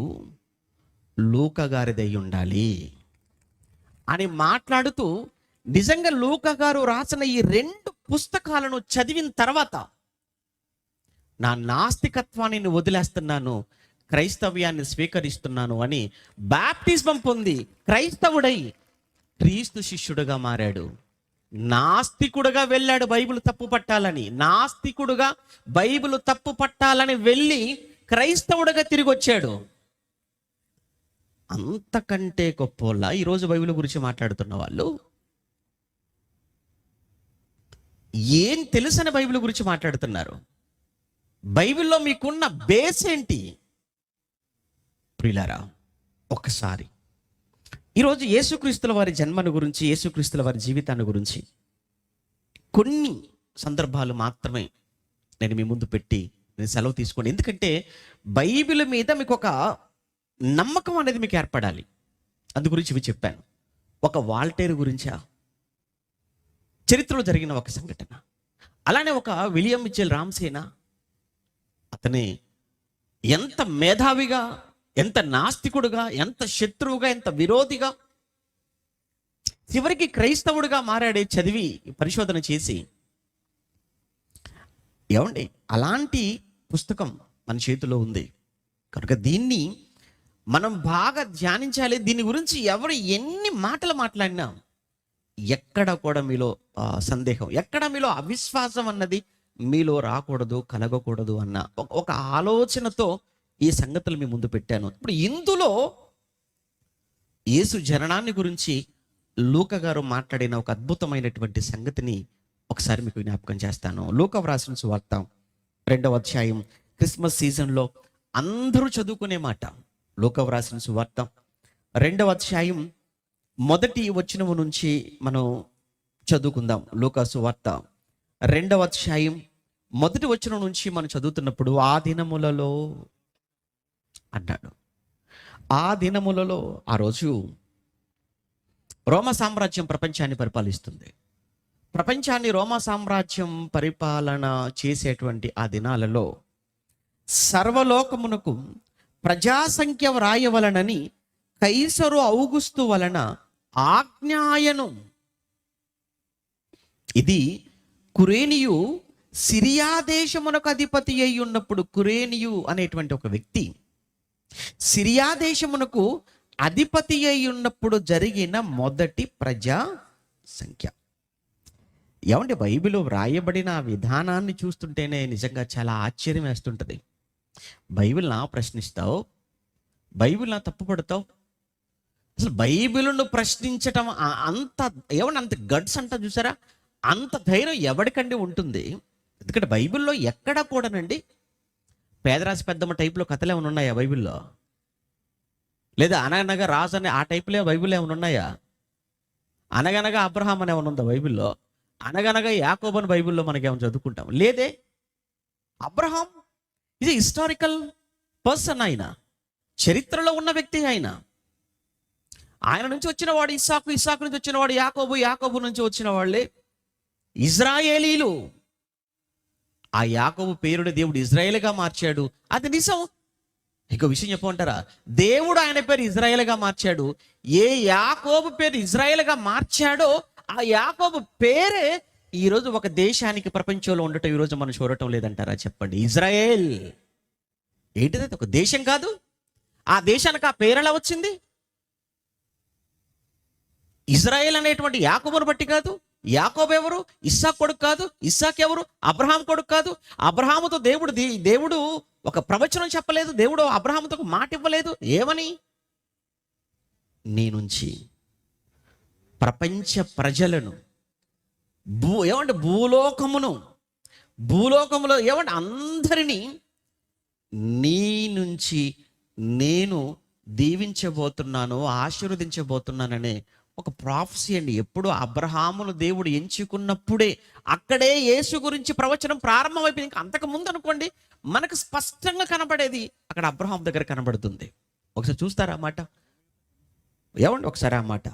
లూకా గారిది అయి ఉండాలి అని మాట్లాడుతూ, నిజంగా లూకా గారు రాసిన ఈ 2 పుస్తకాలను చదివిన తర్వాత నా నాస్తికత్వాన్ని నేను వదిలేస్తున్నాను, క్రైస్తవ్యాన్ని స్వీకరిస్తున్నాను అని బాప్టిజం పొంది క్రైస్తవుడై క్రీస్తు శిష్యుడుగా మారాడు. నాస్తికుడుగా వెళ్ళాడు బైబిల్ తప్పు పట్టాలని, నాస్తికుడుగా బైబిల్ తప్పు పట్టాలని వెళ్ళి క్రైస్తవుడుగా తిరిగి వచ్చాడు. అంతకంటే గొప్పోళ్ళ ఈరోజు బైబిల్ గురించి మాట్లాడుతున్న వాళ్ళు? ఏం తెలుసని బైబిల్ గురించి మాట్లాడుతున్నారు? బైబిల్లో మీకున్న బేస్ ఏంటి? ప్రియులారా, ఒకసారి ఈరోజు యేసుక్రీస్తుల వారి జన్మను గురించి, యేసుక్రీస్తుల వారి జీవితాన్ని గురించి కొన్ని సందర్భాలు మాత్రమే నేను మీ ముందు పెట్టి నేను సెలవు తీసుకోండి. ఎందుకంటే బైబిల్ మీద మీకు ఒక నమ్మకం అనేది మీకు ఏర్పడాలి. అందు గురించి ఇవి చెప్పాను. ఒక వాల్టేర్ గురించా, చరిత్రలో జరిగిన ఒక సంఘటన. అలానే ఒక విలియం మిచెల్ రామ్సేనా, అతనే ఎంత మేధావిగా, ఎంత నాస్తికుడుగా, ఎంత శత్రువుగా, ఎంత విరోధిగా చివరికి క్రైస్తవుడిగా మారాడే చదివి పరిశోధన చేసి. ఏమండి, అలాంటి పుస్తకం మన చేతిలో ఉంది కనుక దీన్ని మనం బాగా ధ్యానించాలి. దీని గురించి ఎవరు ఎన్ని మాటలు మాట్లాడినా ఎక్కడ కూడా మీలో సందేహం, ఎక్కడ మీలో అవిశ్వాసం అన్నది మీలో రాకూడదు, కలగకూడదు అన్న ఒక ఆలోచనతో ఈ సంగతులు మీ ముందు పెట్టాను. ఇప్పుడు ఇందులో యేసు జననాన్ని గురించి లూకా గారు మాట్లాడిన ఒక అద్భుతమైనటువంటి సంగతిని ఒకసారి మీకు జ్ఞాపకం చేస్తాను. లూకా వ్రాసిన సువార్త 2వ అధ్యాయం, క్రిస్మస్ సీజన్లో అందరూ చదువుకునే మాట. లూకా వ్రాసిన సువార్త 2వ అధ్యాయం 1వ వచనం నుంచి మనం చదువుకుందాం. లూకా సువార్త 2వ అధ్యాయం 1వ వచనం నుంచి మనం చదువుతున్నప్పుడు, ఆ దినములలో అన్నాడు. ఆ దినములలో, ఆ రోజు రోమా సామ్రాజ్యం ప్రపంచాన్ని పరిపాలిస్తుంది. ప్రపంచాన్ని రోమా సామ్రాజ్యం పరిపాలన చేసేటువంటి ఆ దినాలలో సర్వలోకమునకు ప్రజాసంఖ్య వ్రాయవలనని కైసరు ఔగుస్తు వలన ఆజ్ఞాయను. ఇది కురేనియు సిరియా దేశమునకు అధిపతి అయి ఉన్నప్పుడు, కురేనియు అనేటువంటి ఒక వ్యక్తి సిరియా దేశమునకు అధిపతి అయి ఉన్నప్పుడు జరిగిన మొదటి ప్రజా సంఖ్య. ఏమంటే బైబిల్లో వ్రాయబడిన విధానాన్ని చూస్తుంటేనే నిజంగా చాలా ఆశ్చర్యం వేస్తుంటుంది. బైబిల్నా ప్రశ్నిస్తావు, బైబిల్నా తప్పుపడతావు. అసలు బైబిల్ను ప్రశ్నించటం అంత ఏమన్నా అంత గడ్స్ అంట చూసారా, అంత ధైర్యం ఎవరికండి ఉంటుంది? ఎందుకంటే బైబిల్లో ఎక్కడ కూడానండి పేదరాశి పెద్దమ్మ టైప్లో కథలు ఏమైనా ఉన్నాయా బైబిల్లో? లేదా అనగనగా రాజు అనే ఆ టైపులో బైబిల్లో ఏమైనా ఉన్నాయా? అనగనగా అబ్రహాం అని ఏమైనా ఉందా బైబిల్లో? అనగనగా యాకోబు అని బైబిల్లో మనకేమైనా చదువుకుంటాం? లేదే. అబ్రహాం ఇది హిస్టారికల్ పర్సన్, ఆయన చరిత్రలో ఉన్న వ్యక్తి. ఆయన నుంచి వచ్చిన వాడు ఇస్సాకు, ఇస్సాకు నుంచి వచ్చిన వాడు యాకోబు, యాకోబు నుంచి వచ్చిన వాళ్ళే ఇజ్రాయేలీలు. ఆ యాకోబు పేరుని దేవుడు ఇజ్రాయేల్గా మార్చాడు, అది నిజం. ఇంకో విషయం చెప్పమంటారా, దేవుడు ఆయన పేరు ఇజ్రాయేల్గా మార్చాడు. ఏ యాకోబు పేరు ఇజ్రాయేల్గా మార్చాడో ఆ యాకోబు పేరే ఈరోజు ఒక దేశానికి ప్రపంచంలో ఉండటం ఈరోజు మనం చూడటం లేదంటారా? చెప్పండి. ఇజ్రాయేల్ ఏంటిది? ఒక దేశం కాదు. ఆ దేశానికి ఆ పేరు ఎలా వచ్చింది? ఇజ్రాయేల్ అనేటువంటి యాకోబును బట్టి కాదు, యాకోబు ఎవరు? ఇస్సాకు కొడుకు కాదు. ఇస్సాకు ఎవరు? అబ్రహాం కొడుకు కాదు. అబ్రహాముతో దేవుడు ఒక ప్రవచనం చెప్పలేదు. దేవుడు అబ్రహాముతో ఒక మాట ఇవ్వలేదు. ఏమని? నీ నుంచి ప్రపంచ ప్రజలను ఏమంటే భూలోకములో ఏమంటే అందరినీ నీ నుంచి నేను దీవించబోతున్నాను, ఆశీర్వదించబోతున్నాననే ఒక ప్రాఫెసీ అండి. ఎప్పుడు అబ్రహామును దేవుడు ఎంచుకున్నప్పుడే అక్కడే యేసు గురించి ప్రవచనం ప్రారంభమైపోయింది. ఇంకా అంతకు ముందు అనుకోండి మనకు స్పష్టంగా కనబడేది అక్కడ అబ్రహాం దగ్గర కనబడుతుంది. ఒకసారి చూస్తారా మాట? ఏమండి ఒకసారి ఆ మాట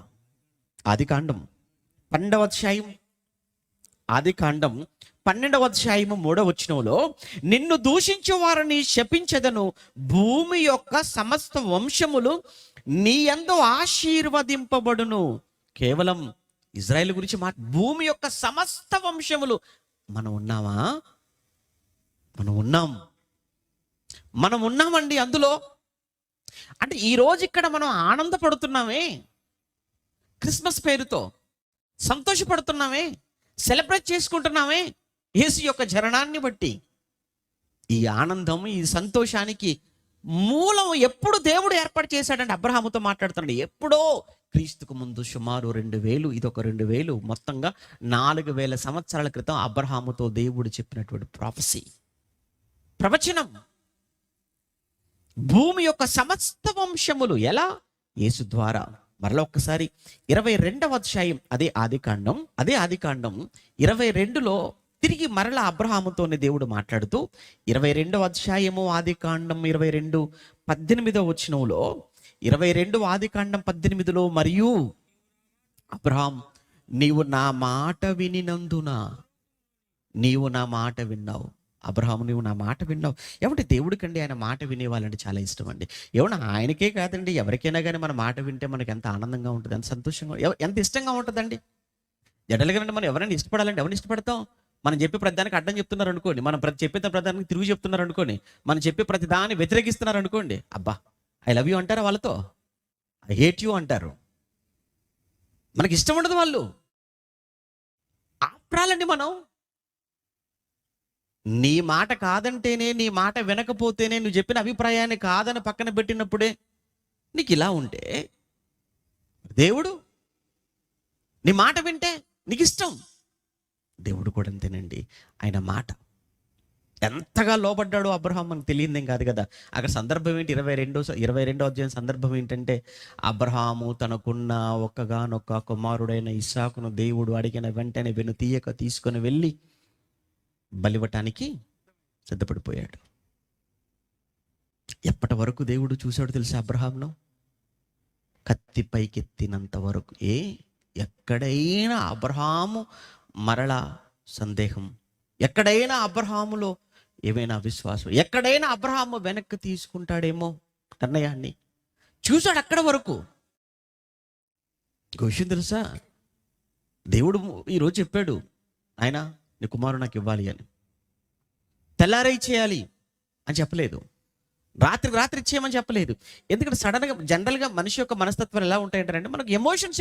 ఆదికాండం 12వ అధ్యాయం, ఆదికాండం 12వ అధ్యాయము 3వ వచనంలో, నిన్ను దూషించు వారిని శపించెదను, భూమి యొక్క సమస్త వంశములు నీ యందు ఆశీర్వదింపబడును. కేవలం ఇజ్రాయెల్ గురించి భూమి యొక్క సమస్త వంశములు. మనం ఉన్నామా? మనం ఉన్నామండి అందులో. అంటే ఈరోజు ఇక్కడ మనం ఆనందపడుతున్నామే, క్రిస్మస్ పేరుతో సంతోషపడుతున్నామే, సెలబ్రేట్ చేసుకుంటున్నామే యేసు యొక్క జననాన్ని బట్టి. ఈ ఆనందం, ఈ సంతోషానికి మూలం ఎప్పుడు దేవుడు ఏర్పాటు చేశాడంటే అబ్రహాముతో మాట్లాడుతున్నాడు. ఎప్పుడో క్రీస్తుకు ముందు సుమారు 2000, ఇదొక 2000, మొత్తంగా 4000 సంవత్సరాల క్రితం అబ్రహాముతో దేవుడు చెప్పినటువంటి ప్రవచనం. భూమి యొక్క సమస్త వంశములు ఎలా? యేసు ద్వారా. మరలా ఒక్కసారి 22వ అధ్యాయం, అదే ఆదికాండం 22లో తిరిగి మరలా అబ్రహాముతోనే దేవుడు మాట్లాడుతూ 22వ అధ్యాయము ఆదికాండం 22:18 వచనంలో, 22 ఆదికాండం 18లో, మరియు అబ్రహాం నీవు నా మాట విన్నావు. అబ్రహాము నువ్వు నా మాట విన్నావు. ఏమంటే దేవుడికండి ఆయన మాట వినేవాళ్ళంటే చాలా ఇష్టం అండి. ఏమన్నా ఆయనకే కాదండి, ఎవరికైనా కానీ మన మాట వింటే మనకి ఎంత ఆనందంగా ఉంటుంది, ఎంత సంతోషంగా, ఎంత ఇష్టంగా ఉంటుందండి. జనరల్గా మనం ఎవరైనా ఇష్టపడాలంటే ఎవరిని ఇష్టపడతాం? మనం చెప్పే ప్రతిదానికి అడ్డం చెప్తున్నారు అనుకోండి, మనం చెప్పే ప్రతిదానికి తిరుగు చెప్తున్నారు అనుకోండి, మనం చెప్పే ప్రతిదాన్ని వ్యతిరేకిస్తున్నారు అనుకోండి, అబ్బా ఐ లవ్ యూ అంటారా వాళ్ళతో? ఐ హేట్ యూ అంటారు. మనకి ఇష్టం ఉండదు వాళ్ళు. ఆప్రాలండి మనం. నీ మాట కాదంటేనే, నీ మాట వినకపోతేనే, నువ్వు చెప్పిన అభిప్రాయాన్ని కాదని పక్కన పెట్టినప్పుడే నీకు ఇలా ఉంటే, దేవుడు నీ మాట వింటే నీకు ఇష్టం. దేవుడు కూడా అంతేనండి. ఆయన మాట ఎంతగా లోబడ్డాడో అబ్రహాం మనకు తెలియదేం కాదు కదా. అక్కడ సందర్భం ఏంటి? 22వ అధ్యాయం సందర్భం ఏంటంటే, అబ్రహాము తనకున్న ఒక్కగానొక్క కుమారుడైన ఇస్సాకును దేవుడు అడిగిన వెంటనే వెనుతీయక తీసుకొని వెళ్ళి బలివ్వటానికి సిద్ధపడిపోయాడు. ఎప్పటి వరకు దేవుడు చూశాడు తెలుసా అబ్రహాంను? కత్తి పైకెత్తినంత వరకు. ఎక్కడైనా అబ్రహాము మరలా సందేహం, ఎక్కడైనా అబ్రహాములో ఏమైనా విశ్వాసం, ఎక్కడైనా అబ్రహాము వెనక్కి తీసుకుంటాడేమో నిర్ణయాన్ని చూశాడు. అక్కడ వరకు. ఇంకో విషయం తెలుసా, దేవుడు ఈరోజు చెప్పాడు, ఆయన నీ కుమారుడు నాకు ఇవ్వాలి అని. తెల్లారై చేయాలి అని చెప్పలేదు, రాత్రి ఇచ్చేయమని చెప్పలేదు. ఎందుకంటే సడన్గా జనరల్గా మనిషి యొక్క మనస్తత్వం ఎలా ఉంటాయంటారంటే, మనకు ఎమోషన్స్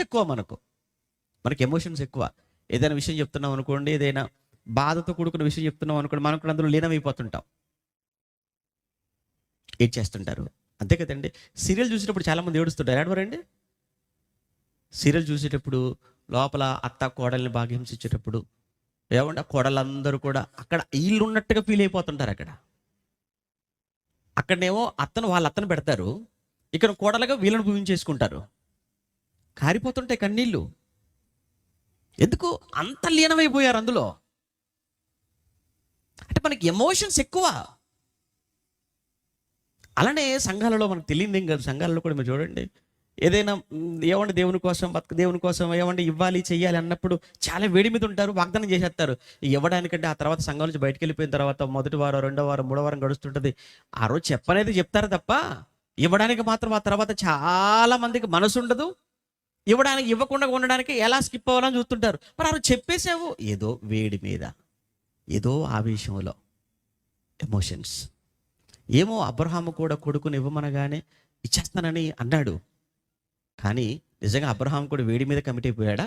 ఎక్కువ. ఏదైనా విషయం చెప్తున్నాం అనుకోండి, ఏదైనా బాధతో కూడుకున్న విషయం చెప్తున్నాం అనుకోండి, మనం కూడా అందులో లీనమైపోతుంటాం, ఏం చేస్తుంటారు. అంతే కదండి. సీరియల్ చూసేటప్పుడు చాలామంది ఏడుస్తుంటారు. ఏడవరండి? సీరియల్ చూసేటప్పుడు లోపల అత్త కోడల్ని బాగా హింసించేటప్పుడు ఏమంటే కోడలందరూ కూడా అక్కడ వీళ్ళు ఉన్నట్టుగా ఫీల్ అయిపోతుంటారు. అక్కడనేమో వాళ్ళ అత్తను పెడతారు, ఇక్కడ కోడలుగా వీళ్ళని పూజించేసుకుంటారు. కారిపోతుంటాయి కన్నీళ్ళు. ఎందుకు అంత లీనమైపోయారు అందులో? అంటే మనకి ఎమోషన్స్ ఎక్కువ. అలానే సంఘాలలో మనకు తెలియదు ఏం కాదు. సంఘాలలో కూడా మీరు చూడండి, ఏదైనా ఏమంటే దేవుని కోసం ఏమంటే ఇవ్వాలి చెయ్యాలి అన్నప్పుడు చాలా వేడి మీద ఉంటారు, వాగ్దానం చేసేస్తారు. ఇవ్వడానికంటే ఆ తర్వాత సంఘం నుంచి బయటకు వెళ్ళిపోయిన తర్వాత మొదటి వారం, రెండో వారం, మూడో వారం గడుస్తుంటుంది. ఆ రోజు చెప్పనేది చెప్తారు తప్ప ఇవ్వడానికి మాత్రం ఆ తర్వాత చాలా మందికి మనసు ఉండదు. ఇవ్వకుండా ఉండడానికి ఎలా స్కిప్ అవ్వాలని చూస్తుంటారు. మరి ఆ రోజు చెప్పేసావు, ఏదో వేడి మీద, ఏదో ఆవేశంలో, ఎమోషన్స్. ఏమో అబ్రహాము కూడా కొడుకుని ఇవ్వమనగానే ఇచ్చేస్తానని అన్నాడు. కానీ నిజంగా అబ్రహాం కూడా వేడి మీద కమిట్ అయిపోయాడా?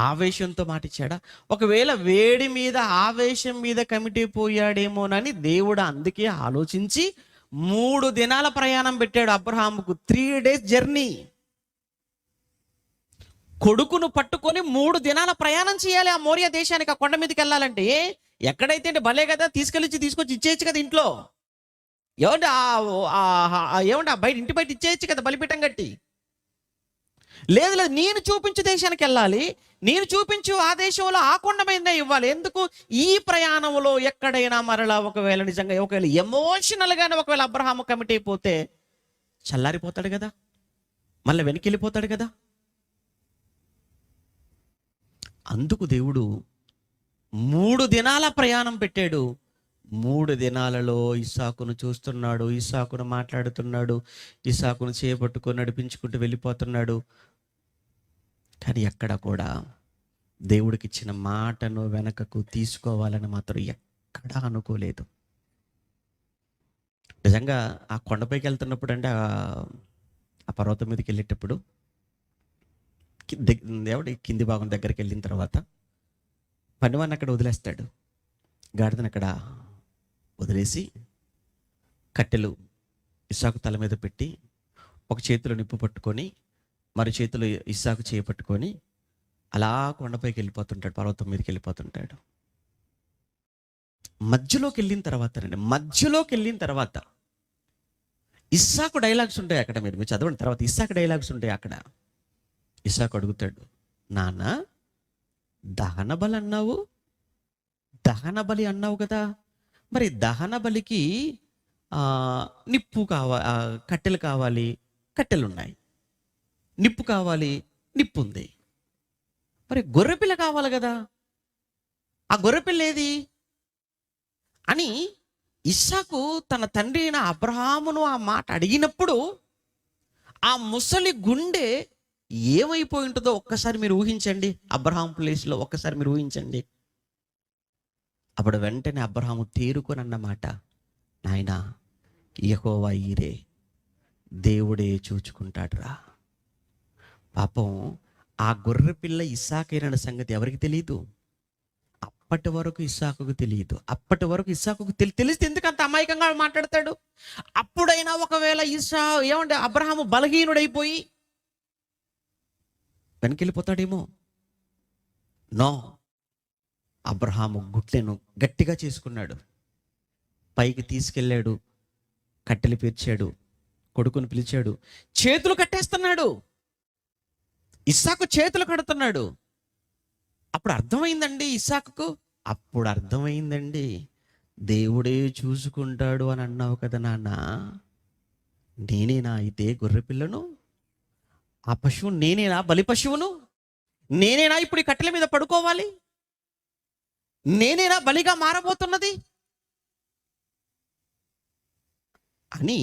ఆవేశంతో మాట ఇచ్చాడా? ఒకవేళ వేడి మీద ఆవేశం మీద కమిటీ పోయాడేమోనని దేవుడు అందుకే ఆలోచించి 3 దినాల ప్రయాణం పెట్టాడు అబ్రహాముకు. 3 days జర్నీ. కొడుకును పట్టుకొని 3 దినాల ప్రయాణం చేయాలి ఆ మోరియా దేశానికి, ఆ కొండ మీదకి వెళ్ళాలంటే. ఎక్కడైతే అంటే భలే కదా, తీసుకొచ్చి ఇచ్చేయచ్చు కదా ఇంట్లో. ఏమంటే ఏమంటే బయట ఇంటి బయట ఇచ్చేయచ్చు కదా బలిపీఠం కట్టి. లేదు లేదు, నేను చూపించు దేశానికి వెళ్ళాలి, నేను చూపించు ఆ దేశంలో ఆ కొండ మీద ఇవ్వాలి. ఎందుకు? ఈ ప్రయాణంలో ఎక్కడైనా మరలా ఒకవేళ నిజంగా ఒకవేళ ఎమోషనల్గానే ఒకవేళ అబ్రహాము కమిట్ అయిపోతే చల్లారిపోతాడు కదా, మళ్ళీ వెనక్కి వెళ్ళిపోతాడు కదా. అందుకు దేవుడు 3 దినాల ప్రయాణం పెట్టాడు. 3 దినాలలో ఇస్సాకును చూస్తున్నాడు, ఇస్సాకును మాట్లాడుతున్నాడు, ఇస్సాకును చేపట్టుకొని నడిపించుకుంటూ వెళ్ళిపోతున్నాడు. కానీ ఎక్కడ కూడా దేవుడికి ఇచ్చిన మాటను వెనకకు తీసుకోవాలని మాత్రం ఎక్కడా అనుకోలేదు. నిజంగా ఆ కొండపైకి వెళ్తున్నప్పుడు అంటే ఆ పర్వతం మీదకి వెళ్ళేటప్పుడు కింది భాగం దగ్గరికి వెళ్ళిన తర్వాత పనివాడిని అక్కడ వదిలేస్తాడు. గాడిదని అక్కడ వదిలేసి కట్టెలు ఇస్సాకు తల మీద పెట్టి ఒక చేతిలో నిప్పు పట్టుకొని మరో చేతిలో ఇస్సాకు చేపట్టుకొని అలా కొండపైకి వెళ్ళిపోతుంటాడు, పర్వతం మీదకి వెళ్ళిపోతుంటాడు. మధ్యలోకి వెళ్ళిన తర్వాత ఇస్సాకు డైలాగ్స్ ఉంటాయి అక్కడ. మీరు చదవండి తర్వాత, ఇస్సాకు డైలాగ్స్ ఉంటాయి అక్కడ. ఇస్సాకు అడుగుతాడు, నాన్న దహన బలి అన్నావు కదా, మరి దహన బలికి నిప్పు కట్టెలు కావాలి, కట్టెలున్నాయి. నిప్పు కావాలి, నిప్పు ఉంది. మరి గొర్రెపిల్ల కావాలి కదా, ఆ గొర్రెపిల్ల ఏది అని ఇస్సాకు తన తండ్రి అయిన అబ్రహామును ఆ మాట అడిగినప్పుడు ఆ ముసలి గుండె ఏమైపోయి ఉంటుందో ఒక్కసారి మీరు ఊహించండి. అబ్రహాం ప్లేస్లో ఒక్కసారి మీరు ఊహించండి. అప్పుడు వెంటనే అబ్రహాము తేరుకొని అన్నమాట, నాయనా యెహోవా ఈరే, దేవుడే చూచుకుంటాడురా. పాపం ఆ గొర్రె పిల్ల ఇస్సాకైన సంగతి ఎవరికి తెలియదు. అప్పటి వరకు ఇస్సాకుకు తెలియదు. తెలిస్తే ఎందుకు అంత అమాయకంగా మాట్లాడతాడు? అప్పుడైనా ఒకవేళ అబ్రహాము బలహీనుడైపోయి వెనకెళ్ళిపోతాడేమో. నో, అబ్రహాము గుట్లెను గట్టిగా చేసుకున్నాడు, పైకి తీసుకెళ్ళాడు, కట్టెలు పేర్చాడు, కొడుకును పిలిచాడు, చేతులు కట్టేస్తున్నాడు, ఇస్సాకు చేతులు కడుతున్నాడు. అప్పుడు అర్థమైందండి దేవుడే చూసుకుంటాడు అని అన్నావు కదా నాన్న, నేనేనా అయితే గొర్రె పిల్లను, ఆ పశువు నేనేనా, బలి పశువును నేనేనా ఇప్పుడు ఈ కట్టెల మీద పడుకోవాలి, నేనేనా బలిగా మారబోతున్నది అని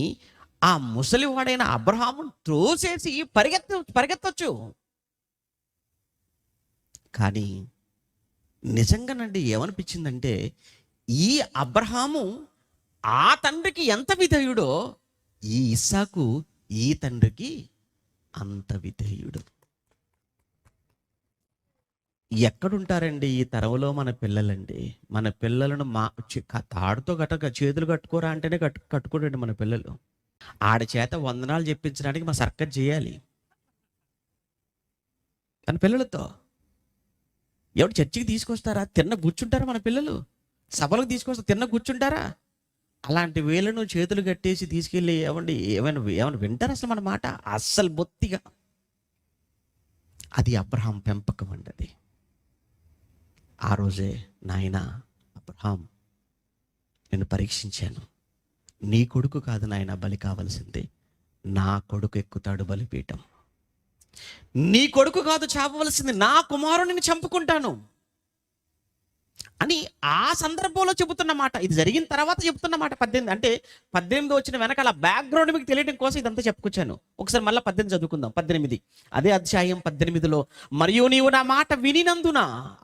ఆ ముసలివాడైన అబ్రహాము త్రోసేసి పరిగెత్తొచ్చు. కానీ నిజంగానండి ఏమనిపించిందంటే, ఈ అబ్రహాము ఆ తండ్రికి ఎంత విధేయుడో ఈ ఇస్సాకు ఈ తండ్రికి అంత విధేయుడు. ఎక్కడుంటారండి ఈ తరంలో మన పిల్లలండి? మన పిల్లలను తాడుతో చేతులు కట్టుకోరా అంటేనే కట్టుకోడండి మన పిల్లలు. ఆడి చేత వందనాలు చెప్పించడానికి మా సర్కస్ చేయాలి మన పిల్లలతో. ఎవడు చర్చికి తీసుకొస్తారా? కూర్చుంటారా మన పిల్లలు? సభలకు తీసుకొస్తా కూర్చుంటారా? అలాంటి వేళను చేతులు కట్టేసి తీసుకెళ్ళి ఏమైనా వింటారు అసలు మన మాట? అస్సలు బొత్తిగా. అది అబ్రహాం పెంపకం అండి. అది ఆ రోజే, నాయనా అబ్రహాం, నేను పరీక్షించాను, నీ కొడుకు కాదు నాయన బలి కావాల్సింది, నా కొడుకు ఎక్కుతాడు బలిపీఠం. నీ కొడుకు కాదు చాపవలసింది, నా కుమారుడిని చంపుకుంటాను అని ఆ సందర్భంలో చెబుతున్న మాట. ఇది జరిగిన తర్వాత చెబుతున్న మాట. 18 అంటే 18 వచ్చిన వెనకాల బ్యాక్గ్రౌండ్ మీకు తెలియడం కోసం ఇదంతా చెప్పుకొచ్చాను. ఒకసారి మళ్ళీ 18 చదువుకుందాం. 18 అదే అధ్యాయం 18లో, మరియు నీవు నా మాట వినినందున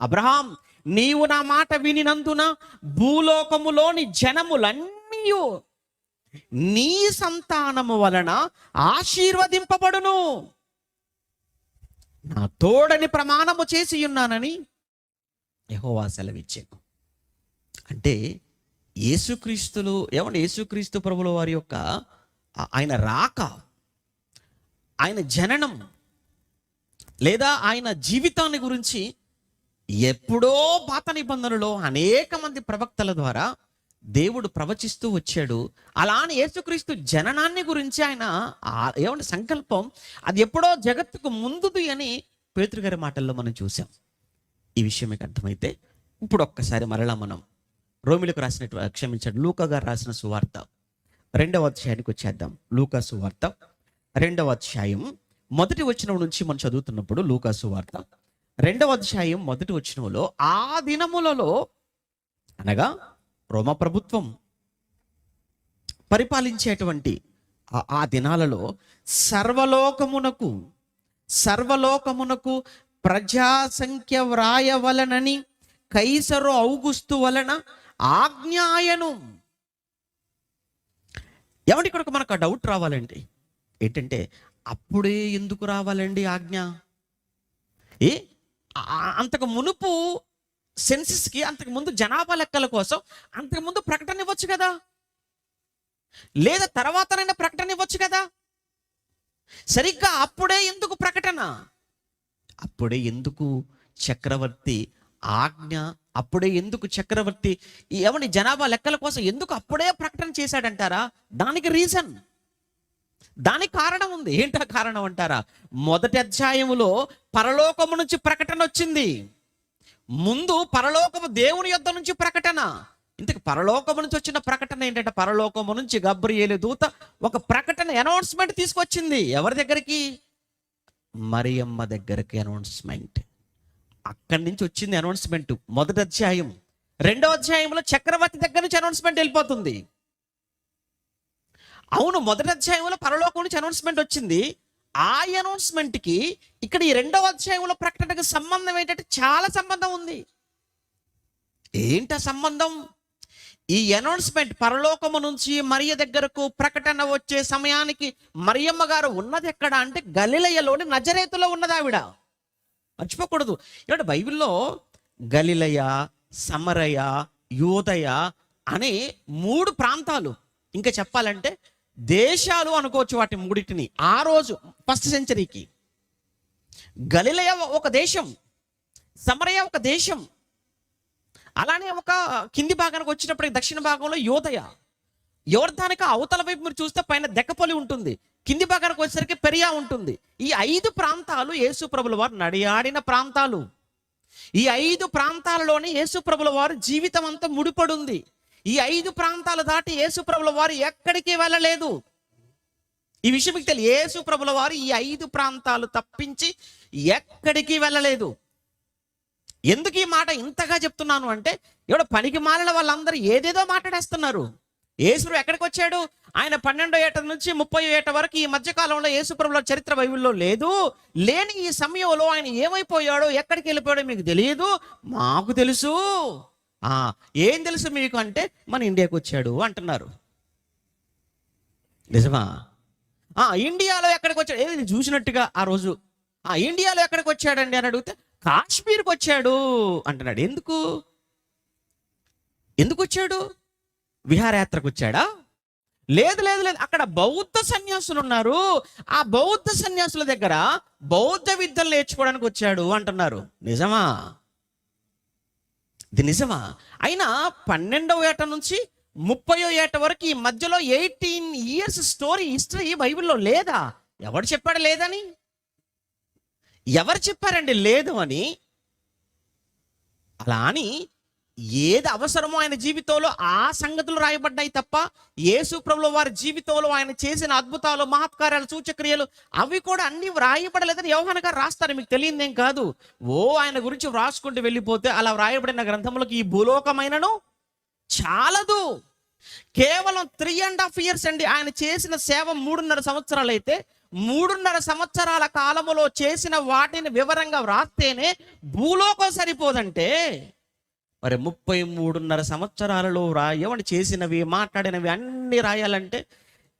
అబ్రహాం, నీవు నా మాట వినినందున భూలోకములోని జనములన్నీ నీ సంతానము వలన ఆశీర్వదింపబడును. నా తోడని ప్రమాణము చేసి ఉన్నానని యెహోవా సెలవిచ్చాను. అంటే యేసుక్రీస్తు ప్రభుల వారి యొక్క ఆయన రాక, ఆయన జననం లేదా ఆయన జీవితాన్ని గురించి ఎప్పుడో పాత నిబంధనలో అనేక మంది ప్రవక్తల ద్వారా దేవుడు ప్రవచిస్తూ వచ్చాడు. అలా అని యేసుక్రీస్తు జననాన్ని గురించి ఆయన సంకల్పం అది ఎప్పుడో జగత్తుకు ముందుది అని పేతురు గారి మాటల్లో మనం చూసాం. ఈ విషయం మీకు అర్థమైతే ఇప్పుడు ఒక్కసారి మరలా మనం రోమిలకు లూకా గారు రాసిన సువార్త 2వ అధ్యాయానికి వచ్చేద్దాం. లూకా సువార్త 2వ అధ్యాయం 1వ వచనం నుంచి మనం చదువుతున్నప్పుడు, లూకా సువార్త 2వ అధ్యాయం 1వ వచనంలో, ఆ దినములలో అనగా రోమ ప్రభుత్వం పరిపాలించేటువంటి ఆ దినాలలో సర్వలోకమునకు ప్రజాసంఖ్య వ్రాయవలనని కైసరు ఔగుస్తు వలన ఆజ్ఞాయను. ఏమంటే ఇక్కడ మనకు డౌట్ రావాలండి. ఏంటంటే అప్పుడే ఎందుకు రావాలండి ఆజ్ఞ? అంతకు మునుపు సెన్సస్కి, అంతకు ముందు జనాభా లెక్కల కోసం అంతకు ముందు ప్రకటన ఇవ్వచ్చు కదా, లేదా తర్వాతనైనా ప్రకటన ఇవ్వచ్చు కదా. సరిగ్గా అప్పుడే ఎందుకు ప్రకటన? అప్పుడే ఎందుకు చక్రవర్తి ఆజ్ఞ? అప్పుడే ఎందుకు చక్రవర్తి జనాభా లెక్కల కోసం ఎందుకు అప్పుడే ప్రకటన చేశాడంటారా? దానికి రీజన్, దానికి కారణం ఉంది. ఏంటా కారణం అంటారా? మొదటి అధ్యాయములో పరలోకము నుంచి ప్రకటన వచ్చింది. ముందు పరలోకము దేవుని యొద్ద నుంచి ప్రకటన. ఇంతకు పరలోకము నుంచి వచ్చిన ప్రకటన ఏంటంటే, పరలోకము నుంచి గబ్రియేలు దూత ఒక ప్రకటన, అనౌన్స్మెంట్ తీసుకొచ్చింది. ఎవరి దగ్గరికి? మరియమ్మ దగ్గరికి అనౌన్స్మెంట్. అక్కడి నుంచి వచ్చింది అనౌన్స్మెంట్. మొదటి అధ్యాయం. 2వ అధ్యాయంలో చక్రవర్తి దగ్గర నుంచి అనౌన్స్మెంట్ వెళ్ళిపోతుంది. అవును, మొదటి అధ్యాయంలో పరలోకం నుంచి అనౌన్స్మెంట్ వచ్చింది. ఆ అనౌన్స్మెంట్కి ఇక్కడ ఈ 2వ అధ్యాయంలో ప్రకటనకు సంబంధం ఏంటంటే చాలా సంబంధం ఉంది. ఏంట సంబంధం? ఈ అనౌన్స్మెంట్ పరలోకము నుంచి మరియ దగ్గరకు ప్రకటన వచ్చే సమయానికి మరియమ్మ గారు ఉన్నది ఎక్కడ అంటే గలిలయలోని నజరేతులో ఉన్నది ఆవిడ. మర్చిపోకూడదు. ఇక్కడ బైబిల్లో గలిలయ, సమరయ, యూదయ అనే 3 ప్రాంతాలు, ఇంకా చెప్పాలంటే దేశాలు అనుకోవచ్చు వాటి మూడింటిని. ఆ రోజు 1st సెంచరీకి గలిలయ ఒక దేశం, సమరయ ఒక దేశం, అలానే ఒక కింది భాగానికి వచ్చినప్పటికి దక్షిణ భాగంలో యూదయ. యోర్దానికి అవతల వైపు మీరు చూస్తే పైన దెక్కపొలి ఉంటుంది, కింది భాగానికి వచ్చేసరికి పెరియా ఉంటుంది. ఈ 5 ప్రాంతాలు యేసు ప్రభుల వారు నడియాడిన ప్రాంతాలు. ఈ 5 ప్రాంతాలలోనే యేసు ప్రభుల వారు జీవితం అంతా ముడిపడి ఉంది. ఈ 5 ప్రాంతాలు దాటి యేసు ప్రభుల వారు ఎక్కడికి వెళ్ళలేదు. ఈ విషయం మీకు తెలియదు. యేసు ప్రభుల వారు ఈ 5 ప్రాంతాలు తప్పించి ఎక్కడికి వెళ్ళలేదు. ఎందుకు ఈ మాట ఇంతగా చెప్తున్నాను అంటే, ఎవడో పనికి మాలిన వాళ్ళందరూ ఏదేదో మాట్లాడేస్తున్నారు. యేసు ఎక్కడికి వచ్చాడు? ఆయన 12వ ఏట నుంచి 30వ ఏట వరకు ఈ మధ్యకాలంలో యేసు ప్రభుల చరిత్ర బైబిల్లో లేదు. లేని ఈ సమయంలో ఆయన ఏమైపోయాడో, ఎక్కడికి వెళ్ళిపోయాడో మీకు తెలియదు, మాకు తెలుసు. ఏం తెలుసు మీకు అంటే, మన ఇండియాకి వచ్చాడు అంటున్నారు. నిజమా? ఇండియాలో ఎక్కడికి వచ్చాడు? ఏది చూసినట్టుగా ఆ రోజు ఇండియాలో ఎక్కడికి వచ్చాడండి అని అడిగితే కాశ్మీర్కి వచ్చాడు అంటున్నాడు. ఎందుకు వచ్చాడు? విహారయాత్రకు వచ్చాడా? లేదు లేదు లేదు, అక్కడ బౌద్ధ సన్యాసులు ఉన్నారు, ఆ బౌద్ధ సన్యాసుల దగ్గర బౌద్ధ విద్యలు నేర్చుకోవడానికి వచ్చాడు అంటున్నారు. నిజమా? ఇది నిజమా? అయినా 12వ ఏట నుంచి 30వ ఏట వరకు ఈ మధ్యలో 18 years హిస్టరీ బైబిల్లో లేదా? ఎవరు చెప్పాడు లేదని? ఎవరు చెప్పారండి లేదు అని? అలా అని ఏది అవసరమో ఆయన జీవితంలో ఆ సంగతులు రాయబడ్డాయి తప్ప, యేసు ప్రభుల వారి జీవితంలో ఆయన చేసిన అద్భుతాలు, మహత్కార్యాలు, సూచక్రియలు అవి కూడా అన్ని వ్రాయబడలేదని యోహాను గారు రాస్తారు. మీకు తెలియదేం కాదు. ఆయన గురించి వ్రాసుకుంటూ వెళ్ళిపోతే అలా వ్రాయబడిన గ్రంథములకు ఈ భూలోకమైనను చాలదు. కేవలం 3.5 years అండి ఆయన చేసిన సేవ. 3.5 సంవత్సరాలు అయితే 3.5 సంవత్సరాల కాలములో చేసిన వాటిని వివరంగా వ్రాస్తేనే భూలోకం సరిపోదంటే, మరి 33.5 సంవత్సరాలలో ఏమని చేసినవి, మాట్లాడినవి అన్నీ రాయాలంటే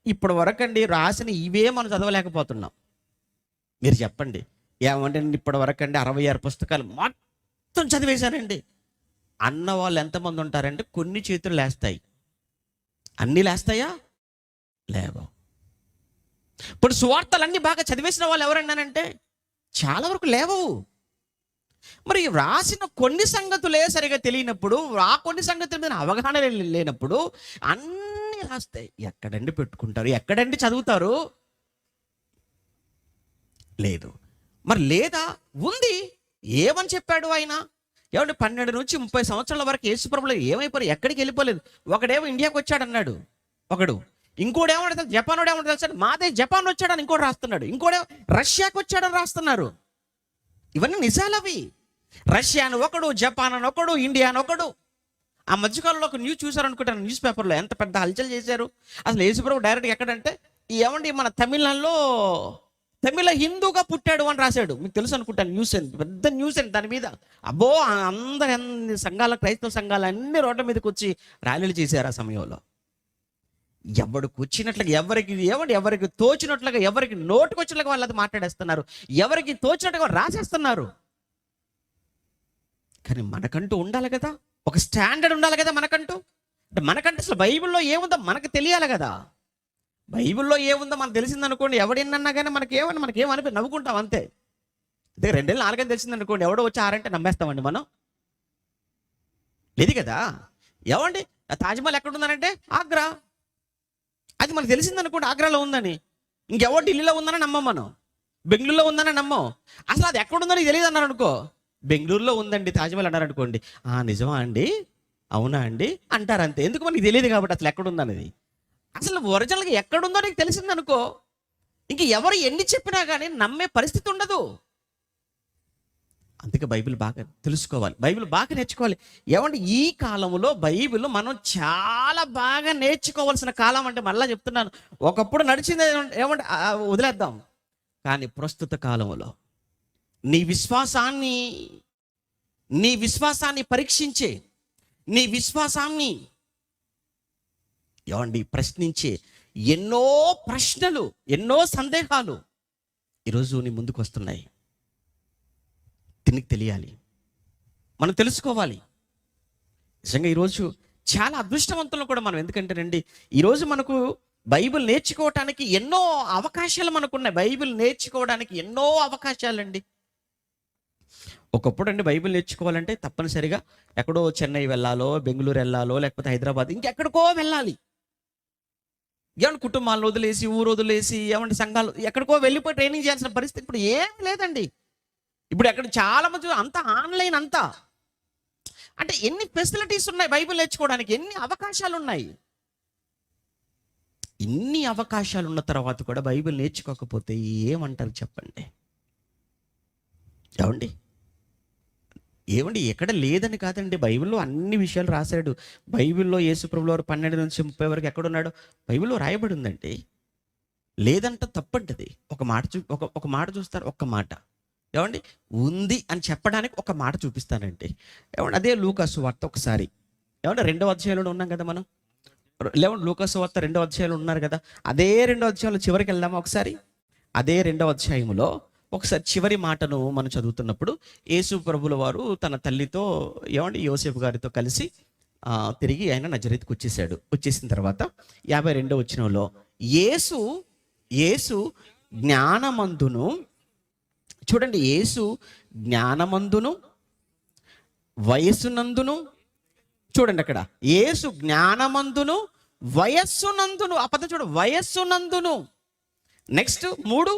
ఇప్పటి వరకు అండి రాసిన ఇవే మనం చదవలేకపోతున్నాం. మీరు చెప్పండి, ఏమంటే నేను ఇప్పటి వరకు అండి 66 పుస్తకాలు మొత్తం చదివేశానండి అన్న వాళ్ళు ఎంతమంది ఉంటారంటే కొన్ని చేతులు లేస్తాయి, అన్నీ లేస్తాయా? లేవు. ఇప్పుడు సువార్తలన్నీ బాగా చదివేసిన వాళ్ళు ఎవరన్నానంటే చాలా వరకు లేవవు. మరి రాసిన కొన్ని సంగతులే సరిగా తెలియనప్పుడు, ఆ కొన్ని సంగతుల మీద అవగాహన లేనప్పుడు అన్నీ రాస్తాయి. ఎక్కడండి పెట్టుకుంటారు? ఎక్కడండి చదువుతారు? లేదు. మరి లేదా? ఉంది. ఏమని చెప్పాడు ఆయన? ఏమంటే 12 నుంచి 30 సంవత్సరాల వరకు యేసుప్రభులు ఏమైపోయారు? ఎక్కడికి వెళ్ళిపోలేదు. ఒకడేమో ఇండియాకి వచ్చాడు అన్నాడు ఒకడు, ఇంకోటి ఏమంటారు జపాన్ ఏమంటారు తెలుసా? మాదే జపాన్ వచ్చాడని ఇంకోటి రాస్తున్నాడు, ఇంకోటేమో రష్యాకి వచ్చాడని రాస్తున్నారు. ఇవన్నీ నిజాలవి. రష్యా అని ఒకడు, జపాన్ అని ఒకడు, ఇండియా అని ఒకడు. ఆ మధ్యకాలంలో ఒక న్యూస్ చూసారనుకుంటాను, న్యూస్ పేపర్లో ఎంత పెద్ద హల్చల్ చేశారు. అసలు యేసుప్రభు డైరెక్ట్గా ఎక్కడంటే ఏమండి మన తమిళనాడులో తమిళ హిందూగా పుట్టాడు అని రాశాడు. మీకు తెలుసు అనుకుంటాను, న్యూస్ ఎంత పెద్ద న్యూస్ అండి దాని మీద. అబ్బో అందరు అన్ని సంఘాల, క్రైస్తవ సంఘాలు అన్ని రోడ్ల మీదకి వచ్చి ర్యాలీలు చేశారు ఆ సమయంలో. ఎవరికి వచ్చినట్లుగా, ఎవరికి తోచినట్లుగా, ఎవరికి నోటుకొచ్చినట్లుగా వాళ్ళు అది మాట్లాడేస్తున్నారు, ఎవరికి తోచినట్టుగా రాసేస్తున్నారు. కానీ మనకంటూ ఉండాలి కదా, ఒక స్టాండర్డ్ ఉండాలి కదా మనకంటూ. అంటే మనకంటే అసలు బైబిల్లో ఏముందో మనకు తెలియాలి కదా. బైబిల్లో ఏముందో మనకు తెలిసిందనుకోండి, ఎవడెన్నన్నా కానీ మనకేమనిపి నవ్వుకుంటాం అంతే. అదే 2 ఏళ్ళు 4 ఏళ్ళు తెలిసిందనుకోండి, ఎవడో వచ్చి 6 అంటే నమ్మేస్తామండి మనం. లేదు కదా. ఏమండి తాజ్మహల్ ఎక్కడుందనంటే ఆగ్రా, అది మనకు తెలిసిందనుకోండి ఆగ్రాలో ఉందని. ఇంకెవరు ఢిల్లీలో ఉందని నమ్మం మనం, బెంగళూరులో ఉందని నమ్మం. అసలు అది ఎక్కడుందని తెలియదు అన్నారు అనుకో, బెంగళూరులో ఉందండి తాజ్మహల్ అన్నారు అనుకోండి, నిజమా అండి, అవునా అండి అంటారు అంతే. ఎందుకు మనకి తెలియదు కాబట్టి అసలు ఎక్కడుందనేది. అసలు ఒరిజినల్గా ఎక్కడుందో నీకు తెలిసిందనుకో, ఇంక ఎవరు ఎన్ని చెప్పినా కానీ నమ్మే పరిస్థితి ఉండదు. అందుకే బైబిల్ బాగా తెలుసుకోవాలి, బైబిల్ బాగా నేర్చుకోవాలి. ఏమంటే ఈ కాలంలో బైబిల్ మనం చాలా బాగా నేర్చుకోవాల్సిన కాలం. అంటే మళ్ళీ చెప్తున్నాను, ఒకప్పుడు నడిచింది ఏమంటే వదిలేద్దాం. కానీ ప్రస్తుత కాలంలో నీ విశ్వాసాన్ని పరీక్షించే, నీ విశ్వాసాన్ని ఏమండి ప్రశ్నించే ఎన్నో ప్రశ్నలు, ఎన్నో సందేహాలు ఈరోజు నీ ముందుకు వస్తున్నాయి. దీనికి తెలియాలి, మనం తెలుసుకోవాలి. నిజంగా ఈరోజు చాలా అదృష్టవంతులు కూడా మనం. ఎందుకంటేనండి ఈరోజు మనకు బైబిల్ నేర్చుకోవటానికి ఎన్నో అవకాశాలు మనకున్నాయి. బైబిల్ నేర్చుకోవడానికి ఎన్నో అవకాశాలండి. ఒకప్పుడు అండి బైబిల్ నేర్చుకోవాలంటే తప్పనిసరిగా ఎక్కడో చెన్నై వెళ్ళాలో, బెంగళూరు వెళ్ళాలో, లేకపోతే హైదరాబాద్ ఇంకెక్కడికో వెళ్ళాలి. ఏమన్నా కుటుంబాలను వదిలేసి, ఊరు వదిలేసి, ఏమంటే సంఘాలు ఎక్కడికో వెళ్ళిపోయి ట్రైనింగ్ చేయాల్సిన పరిస్థితి ఇప్పుడు ఏం లేదండి. ఇప్పుడు ఎక్కడ చాలా మంది అంతా ఆన్లైన్, అంతా అంటే ఎన్ని ఫెసిలిటీస్ ఉన్నాయి బైబిల్ నేర్చుకోవడానికి, ఎన్ని అవకాశాలు ఉన్నాయి. ఇన్ని అవకాశాలు ఉన్న తర్వాత కూడా బైబిల్ నేర్చుకోకపోతే ఏమంటారు చెప్పండి? ఏమండి ఎక్కడ లేదని కాదండి, బైబిల్లో అన్ని విషయాలు రాశాడు. బైబిల్లో యేసుప్రభుల వారు 12 నుంచి 30 వరకు ఎక్కడున్నాడో బైబిల్లో రాయబడి ఉందండి. లేదంట తప్పంటది. ఒక మాట చూస్తారు, ఒక్క మాట ఏమండి ఉంది అని చెప్పడానికి ఒక మాట చూపిస్తానండి. ఏమండి అదే లూకాసు వార్త ఒకసారి, ఏమంటే 2వ అధ్యాయంలో ఉన్నాం కదా మనం. లూకాసు వార్త 2వ అధ్యాయంలో ఉన్నారు కదా. అదే 2వ అధ్యాయంలో చివరికి వెళ్దామా ఒకసారి. అదే 2వ అధ్యాయంలో ఒకసారి చివరి మాటను మనం చదువుతున్నప్పుడు యేసు ప్రభుల వారు తన తల్లితో ఏమండి యోసేపు గారితో కలిసి తిరిగి ఆయన నజరేతుకు వచ్చేసాడు. వచ్చేసిన తర్వాత 52వ వచనంలో యేసు జ్ఞానమందును, చూడండి, యేసు జ్ఞానమందును వయస్సునందును, చూడండి అక్కడ యేసు జ్ఞానమందును వయస్సునందును, ఆ పదం చూడ, వయస్సునందును. నెక్స్ట్ 3,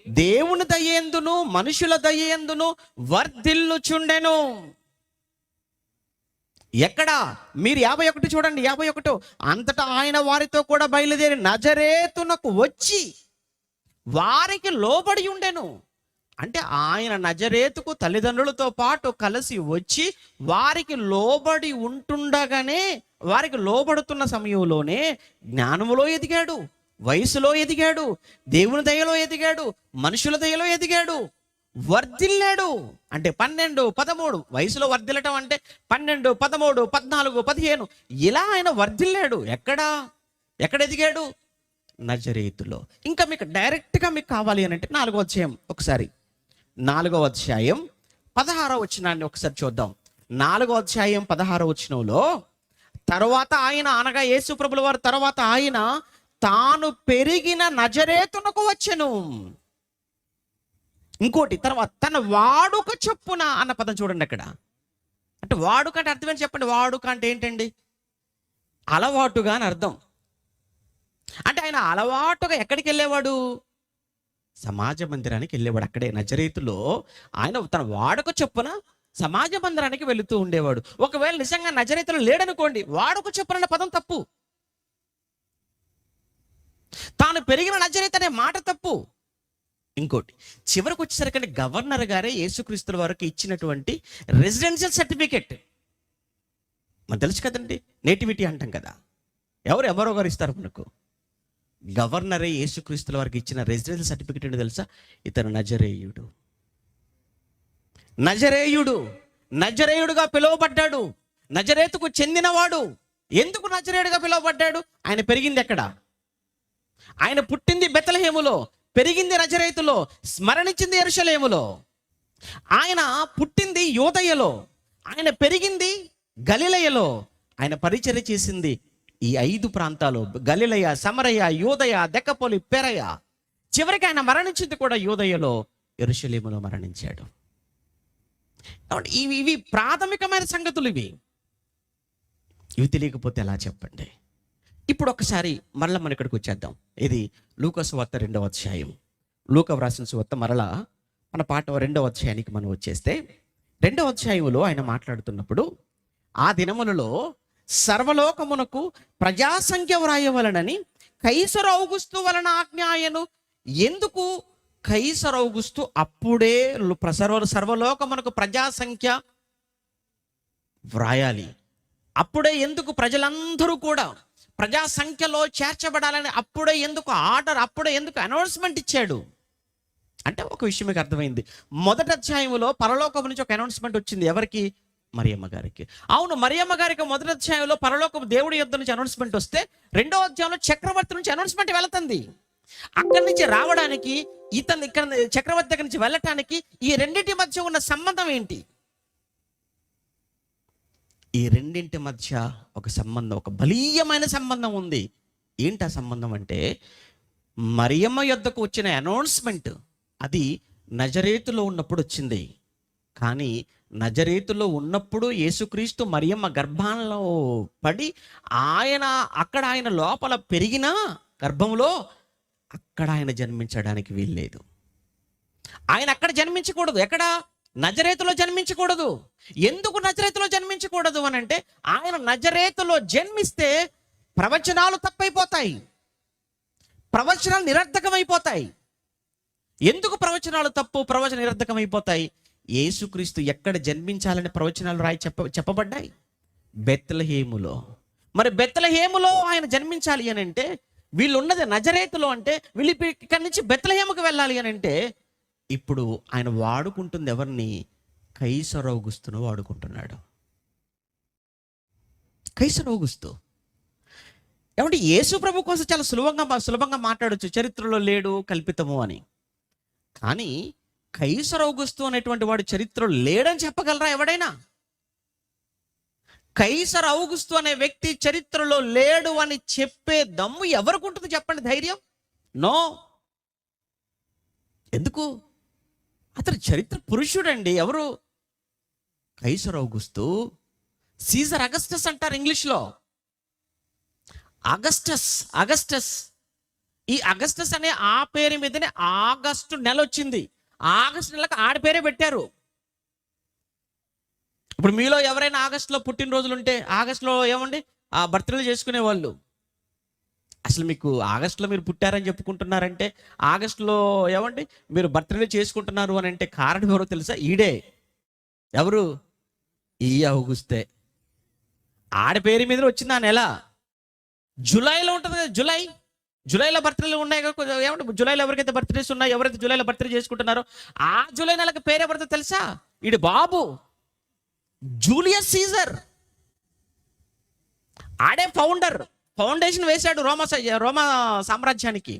దేవుని దయేందును మనుషుల దయేందును వర్ధిల్లుచుండెను. ఎక్కడ? మీరు 51 చూడండి, 51. అంతటా ఆయన వారితో కూడా బయలుదేరి నజరేతునకు వచ్చి వారికి లోబడి ఉండెను. అంటే ఆయన నజరేతుకు తల్లిదండ్రులతో పాటు కలిసి వచ్చి వారికి లోబడి ఉంటుండగానే, వారికి లోబడుతున్న సమయంలోనే జ్ఞానములో ఎదిగాడు, వయసులో ఎదిగాడు, దేవుని దయలో ఎదిగాడు, మనుషుల దయలో ఎదిగాడు, వర్ధిల్లాడు. అంటే 12, 13 వయసులో వర్ధిల్లటం అంటే 12, 13, 14, 15 ఇలా ఆయన వర్ధిల్లాడు. ఎక్కడ ఎదిగాడు? నజరేతులో. ఇంకా మీకు డైరెక్ట్గా మీకు కావాలి అని అంటే 4వ అధ్యాయం ఒకసారి, 4వ అధ్యాయం 16వ వచనాన్ని ఒకసారి చూద్దాం. 4వ అధ్యాయం 16వ వచనంలో, తర్వాత ఆయన అనగా యేసు ప్రభుల వారు తర్వాత ఆయన తాను పెరిగిన నజరేతునకు వచ్చెను. ఇంకోటి తర్వాత తన వాడుక చొప్పున అన్న పదం చూడండి అక్కడ. అంటే వాడుక అంటే అర్థం ఏంటి చెప్పండి? వాడుక అంటే ఏంటండి? అలవాటుగా అని అర్థం. అంటే ఆయన అలవాటుగా ఎక్కడికి వెళ్ళేవాడు? సమాజ మందిరానికి వెళ్ళేవాడు. అక్కడే నజరేతులో ఆయన తన వాడుక చొప్పున సమాజ మందిరానికి వెళుతూ ఉండేవాడు. ఒకవేళ నిజంగా నజరేతులో లేడనుకోండి, వాడుక చొప్పున అన్న పదం తప్పు. తాను పెరిగిన నజరేతు అనే మాట తప్పు. ఇంకోటి చివరికి వచ్చేసరికి గవర్నర్ గారే యేసుక్రీస్తుల వారికి ఇచ్చినటువంటి రెసిడెన్షియల్ సర్టిఫికెట్. మనకు తెలుసు కదండి, నేటివిటీ అంటాం కదా. ఎవరో గారు ఇస్తారు మనకు. గవర్నరే యేసుక్రీస్తుల వారికి ఇచ్చిన రెసిడెన్షియల్ సర్టిఫికెట్ ఏంటో తెలుసా? ఇతను నజరేయుడు. నజరేయుడుగా పిలువబడ్డాడు. నజరేతుకు చెందినవాడు. ఎందుకు నజరేయుడుగా పిలువబడ్డాడు? ఆయన పెరిగింది ఎక్కడ? ఆయన పుట్టింది బెత్లెహేములో, పెరిగింది నజరేతులో, మరణించింది యెరూషలేములో. ఆయన పుట్టింది యోదయలో, ఆయన పెరిగింది గలిలయలో, ఆయన పరిచర్య చేసింది ఈ 5 ప్రాంతాలు: గలిలయ, సమరయ, యూదయ, దెక్కపొలి, పెరయ. చివరికి ఆయన మరణించింది కూడా యూదయలో, యెరూషలేములో మరణించాడు. ఇవి ప్రాథమికమైన సంగతులు. ఇవి తెలియకపోతే ఎలా చెప్పండి? ఇప్పుడు ఒకసారి మరలా మన ఇక్కడికి వచ్చేద్దాం. ఇది లూకా సువార్త 2వ అధ్యాయం. లూకా వ్రాసిన సువార్త మరలా మన పాట 2వ అధ్యాయానికి మనం వచ్చేస్తే, 2వ అధ్యాయంలో ఆయన మాట్లాడుతున్నప్పుడు, ఆ దినములలో సర్వలోకమునకు ప్రజాసంఖ్య వ్రాయవలనని కైసరు ఔగుస్తు వలన ఆజ్ఞ ఆయను. ఎందుకు కైసరు ఔగుస్తు అప్పుడే సర్వలోకమునకు ప్రజాసంఖ్య వ్రాయాలి? అప్పుడే ఎందుకు ప్రజలందరూ కూడా ప్రజాసంఖ్యలో చేర్చబడాలని అప్పుడే ఎందుకు ఆర్డర్, అప్పుడే ఎందుకు అనౌన్స్మెంట్ ఇచ్చాడు? అంటే ఒక విషయం మీకు అర్థమైంది. మొదటి అధ్యాయంలో పరలోకం నుంచి ఒక అనౌన్స్మెంట్ వచ్చింది. ఎవరికి? మరియమ్మ గారికి. అవును, మరియమ్మ గారికి మొదటి అధ్యాయంలో పరలోకపు దేవుడి యుద్ధ నుంచి అనౌన్స్మెంట్ వస్తే, 2వ అధ్యాయంలో చక్రవర్తి నుంచి అనౌన్స్మెంట్ వెళుతుంది. అక్కడి నుంచి రావడానికి, ఇతను ఇక్కడ చక్రవర్తి దగ్గర నుంచి వెళ్ళటానికి ఈ రెండింటి మధ్య ఉన్న సంబంధం ఏంటి? ఈ రెండింటి మధ్య ఒక సంబంధం, ఒక బలీయమైన సంబంధం ఉంది. ఏంటి ఆ సంబంధం అంటే, మరియమ్మ యొద్దకు వచ్చిన అనౌన్స్మెంట్ అది నజరేతులో ఉన్నప్పుడు వచ్చింది. కానీ నజరేతులో ఉన్నప్పుడు యేసుక్రీస్తు మరియమ్మ గర్భంలో పడి అక్కడ ఆయన లోపల పెరిగిన గర్భంలో అక్కడ ఆయన జన్మించడానికి వీల్లేదు. ఆయన అక్కడ జన్మించకూడదు. ఎక్కడ? నజరేతులో జన్మించకూడదు. ఎందుకు నజరేతులో జన్మించకూడదు అని అంటే, ఆయన నజరేతులో జన్మిస్తే ప్రవచనాలు తప్పైపోతాయి, ప్రవచనాలు నిరర్థకమైపోతాయి. ఎందుకు ప్రవచనాలు తప్పు, ప్రవచన నిరర్థకమైపోతాయి? యేసుక్రీస్తు ఎక్కడ జన్మించాలని ప్రవచనాలు చెప్పబడ్డాయి? బెత్లెహేములో. మరి బెత్లెహేములో ఆయన జన్మించాలి అని అంటే, వీళ్ళు ఉన్నది నజరేతులో అంటే, వీళ్ళు ఇక్కడి నుంచి బెత్లెహేముకు వెళ్ళాలి అని అంటే, ఇప్పుడు ఆయన వాడుకుంటుంది ఎవరిని? కైసరు ఔగుస్తును వాడుకుంటున్నాడు. కైసరు ఔగుస్తు. ఏమంటే యేసు ప్రభు కోసం చాలా సులభంగా మాట్లాడొచ్చు, చరిత్రలో లేడు, కల్పితము అని. కానీ కైసరు ఔగుస్తు అనేటువంటి వాడు చరిత్రలో లేడని చెప్పగలరా ఎవడైనా? కైసరు ఔగుస్తు అనే వ్యక్తి చరిత్రలో లేడు అని చెప్పే దమ్ము ఎవరికి ఉంటుంది చెప్పండి? ధైర్యం? నో. ఎందుకు? అతను చరిత్ర పురుషుడండి. ఎవరు? కైసరు ఔగుస్తు. సీజర్ అగస్టస్ అంటారు ఇంగ్లీష్లో. అగస్టస్. ఈ అగస్టస్ అనే ఆ పేరు మీదనే ఆగస్టు నెల వచ్చింది. ఆగస్టు నెలకు ఆడి పేరే పెట్టారు. ఇప్పుడు మీలో ఎవరైనా ఆగస్టులో పుట్టినరోజులు ఉంటే, ఆగస్టులో ఏమండి ఆ బర్త్డేలు చేసుకునే వాళ్ళు, అసలు మీకు ఆగస్టులో మీరు పుట్టారని చెప్పుకుంటున్నారంటే, ఆగస్టులో ఏమండి మీరు బర్త్డే చేసుకుంటున్నారు అని అంటే కారణం ఎవరో తెలుసా? ఈడే. ఎవరు? ఈ ఔగుస్తే. ఆడ పేరు మీద వచ్చింది ఆ నెల. జూలైలో ఉంటుంది కదా, జూలైలో బర్త్డేలు ఉన్నాయి కదా. ఏమంటే జూలైలో ఎవరికైతే బర్త్డేస్ ఉన్నాయో, ఎవరైతే జూలైలో బర్త్డే చేసుకుంటున్నారో, ఆ జూలై నెలకు పేరు ఎవరితో తెలుసా? ఈడు బాబు జూలియస్ సీజర్. ఆడే ఫౌండేషన్ వేశాడు రోమా సామ్రాజ్యానికి.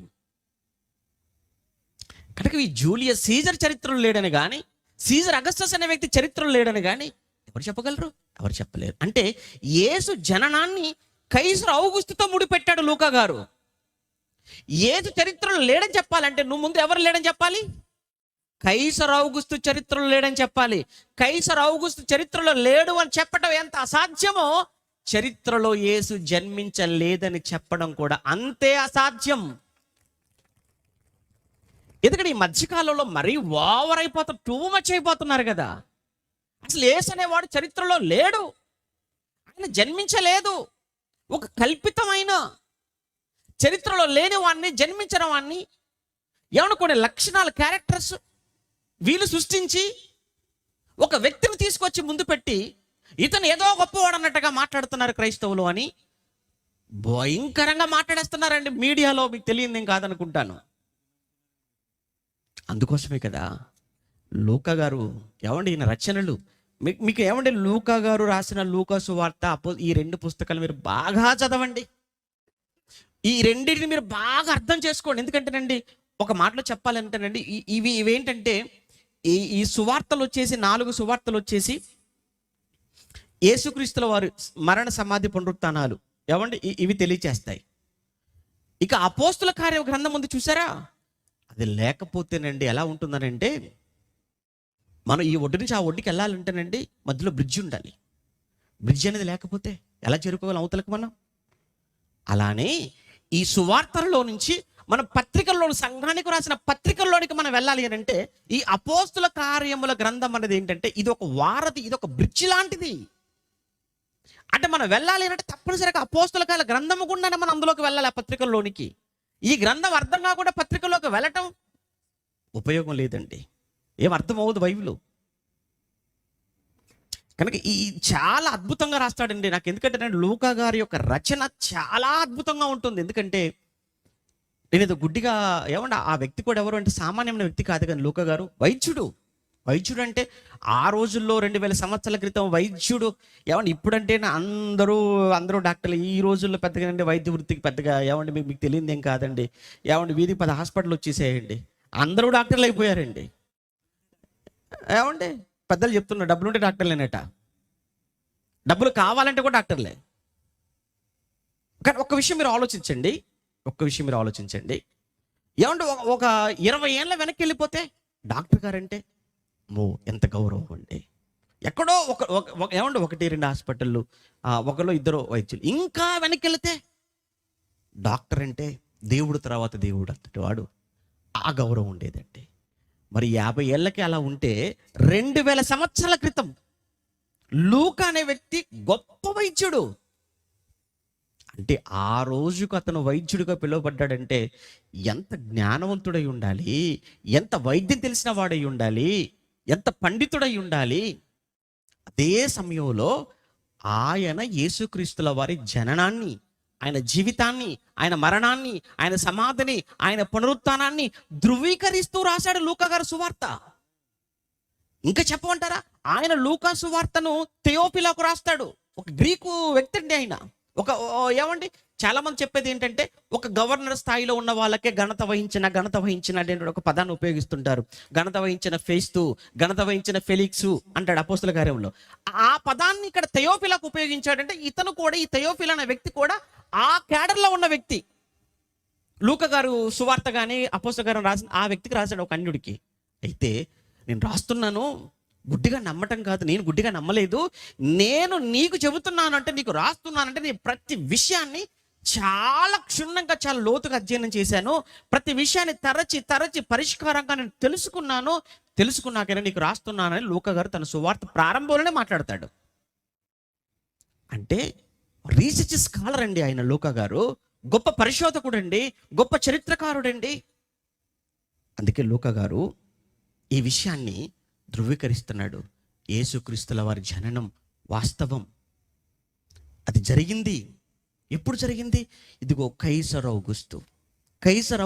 అంటే ఈ జూలియస్ సీజర్ చరిత్రలో లేడని కానీ, సీజర్ అగస్టస్ అనే వ్యక్తి చరిత్రలో లేడని కానీ ఎవరు చెప్పగలరు? ఎవరు చెప్పలేరు. అంటే యేసు జననాన్ని కైసరు ఔగుస్తుతో ముడిపెట్టాడు లూకా గారు. యేసు చరిత్రలో లేడని చెప్పాలంటే నువ్వు ముందు ఎవరు లేడని చెప్పాలి? కైసరు ఔగుస్తు చరిత్రలో లేడని చెప్పాలి. కైసరు ఔగుస్తు చరిత్రలో లేడు అని చెప్పడం ఎంత అసాధ్యమో, చరిత్రలో యేసు జన్మించలేదని చెప్పడం కూడా అంతే అసాధ్యం. ఎందుకంటే ఈ మధ్యకాలంలో మరీ ఓవర్ అయిపోతారు, టూ మచ్ అయిపోతున్నారు కదా. అసలు యేసు అనేవాడు చరిత్రలో లేడు, ఆయన జన్మించలేదు. ఒక కల్పితమైన చరిత్రలో లేని వాడిని, జన్మించిన వాడిని ఏమన్నా కొన్ని లక్షణాలు, క్యారెక్టర్స్ వీళ్ళు సృష్టించి ఒక వ్యక్తిని తీసుకొచ్చి ముందు పెట్టి ఇతను ఏదో గొప్పవాడు అన్నట్టుగా మాట్లాడుతున్నారు క్రైస్తవులు అని భయంకరంగా మాట్లాడేస్తున్నారండి మీడియాలో. మీకు తెలియదు ఏం కాదనుకుంటాను. అందుకోసమే కదా లూకా గారు ఏమండి ఈయన రచనలు మీకు ఏమండి లూకా గారు రాసిన లూకా సువార్త, ఈ రెండు పుస్తకాలు మీరు బాగా చదవండి. ఈ రెండింటిని మీరు బాగా అర్థం చేసుకోండి. ఎందుకంటేనండి ఒక మాటలో చెప్పాలంటేనండి ఇవేంటంటే ఈ సువార్తలు వచ్చేసి 4 సువార్తలు వచ్చేసి యేసుక్రీస్తుల వారు మరణ సమాధి పునరుత్థానాలు ఏమండి ఇవి తెలియచేస్తాయి. ఇక అపోస్తుల కార్య గ్రంథం ఉంది చూసారా, అది లేకపోతేనండి ఎలా ఉంటుందనంటే, మనం ఈ ఒడ్డు నుంచి ఆ ఒడ్డుకి వెళ్ళాలంటేనండి మధ్యలో బ్రిడ్జ్ ఉండాలి. బ్రిడ్జ్ అనేది లేకపోతే ఎలా చేరుకోగలం అవతలకు మనం? అలానే ఈ సువార్తలలో నుంచి మన పత్రికల్లో, సంఘానికి రాసిన పత్రికల్లోనికి మనం వెళ్ళాలి అని అంటే ఈ అపోస్తుల కార్యముల గ్రంథం అనేది ఏంటంటే ఇది ఒక వారధి, ఇది ఒక బ్రిడ్జ్ లాంటిది. అంటే మనం వెళ్ళాలి అంటే తప్పనిసరిగా అపోస్తుల కార్యాల గ్రంథము గుండానే మనం అందులోకి వెళ్ళాలి, ఆ పత్రికల్లోనికి. ఈ గ్రంథం అర్థం కాకుండా పత్రికల్లోకి వెళ్ళటం ఉపయోగం లేదండి, ఏం అర్థం అవ్వదు బైబిల్. కనుక ఈ చాలా అద్భుతంగా రాస్తాడండి. నాకు ఎందుకంటే లూకా గారి యొక్క రచన చాలా అద్భుతంగా ఉంటుంది. ఎందుకంటే నేను ఇది గుడ్డిగా ఏమన్నా ఆ వ్యక్తి కూడా ఎవరు అంటే సామాన్యమైన వ్యక్తి కాదు, కానీ లూకా గారు వైద్యుడు. వైద్యుడు అంటే ఆ రోజుల్లో 2000 సంవత్సరాల క్రితం వైద్యుడు ఏమండి. ఇప్పుడంటే అందరూ డాక్టర్లు. ఈ రోజుల్లో పెద్దగా అంటే వైద్య వృత్తికి పెద్దగా ఏమండి మీకు తెలియదు ఏం కాదండి. ఏమండి వీధికి 10 హాస్పిటల్ వచ్చేసేయండి, అందరూ డాక్టర్లు అయిపోయారండి. ఏమండి పెద్దలు చెప్తున్నారు డబ్బులు ఉంటే డాక్టర్లేనట, డబ్బులు కావాలంటే కూడా డాక్టర్లే. కానీ ఒక్క విషయం మీరు ఆలోచించండి, ఏమంటే ఒక 20 ఏళ్ళ వెనక్కి వెళ్ళిపోతే డాక్టర్ గారంటే ఎంత గౌరవం అండి. ఎక్కడో ఏమంటే 1-2 హాస్పిటళ్ళు, ఒకరు 2 వైద్యులు. ఇంకా వెనక్కి వెళితే డాక్టర్ అంటే దేవుడు తర్వాత దేవుడు అంతటి వాడు, ఆ గౌరవం ఉండేదండి. మరి 50 ఏళ్ళకి అలా ఉంటే 2000 సంవత్సరాల క్రితం లూకా అనే వ్యక్తి గొప్ప వైద్యుడు. అంటే ఆ రోజుకు అతను వైద్యుడిగా పిలువబడ్డాడంటే ఎంత జ్ఞానవంతుడై ఉండాలి, ఎంత వైద్యం తెలిసిన వాడై ఉండాలి, ఎంత పండితుడై ఉండాలి. అదే సమయంలో ఆయన యేసుక్రీస్తుల వారి జననాన్ని, ఆయన జీవితాన్ని, ఆయన మరణాన్ని, ఆయన సమాధిని, ఆయన పునరుత్థానాన్ని ధృవీకరిస్తూ రాశాడు లూకా గారు సువార్త. ఇంకా చెప్పమంటారా, ఆయన లూకా సువార్తను థెయోఫిలాకు రాస్తాడు. ఒక గ్రీకు వ్యక్తి అండి ఆయన. ఏమండి చాలా మంది చెప్పేది ఏంటంటే ఒక గవర్నర్ స్థాయిలో ఉన్న వాళ్ళకే ఘనత వహించిన అనే ఒక పదాన్ని ఉపయోగిస్తుంటారు. ఘనత వహించిన ఫేస్తు, ఘనత వహించిన ఫెలిక్సు అంటాడు అపోస్తుల కార్యంలో. ఆ పదాన్ని ఇక్కడ థెయోఫిలాకు ఉపయోగించాడంటే ఇతను కూడా, ఈ థెయోఫిలా అనే వ్యక్తి కూడా ఆ క్యాడర్లో ఉన్న వ్యక్తి. లూకా గారు సువార్త కానీ అపోస్తల గారు రాసిన ఆ వ్యక్తికి రాశాడు, ఒక అన్యుడికి. అయితే నేను రాస్తున్నాను గుడ్డిగా నమ్మటం కాదు, నేను గుడ్డిగా నమ్మలేదు, నేను నీకు చెబుతున్నానంటే, నీకు రాస్తున్నానంటే నేను ప్రతి విషయాన్ని చాలా క్షుణ్ణంగా, చాలా లోతుగా అధ్యయనం చేశాను. ప్రతి విషయాన్ని తరచి పరిష్కారంగా నేను తెలుసుకున్నాకనే నీకు రాస్తున్నానని లూకా గారు తన సువార్త ప్రారంభంలోనే మాట్లాడతాడు. అంటే రీసెర్చ్ స్కాలర్ అండి ఆయన లూకా గారు, గొప్ప పరిశోధకుడు అండి, గొప్ప చరిత్రకారుడండి. అందుకే లూకా గారు ఈ విషయాన్ని ధృవీకరిస్తున్నాడు. యేసుక్రీస్తుల వారి జననం వాస్తవం, అది జరిగింది. ఎప్పుడు జరిగింది? ఇదిగో కైసర్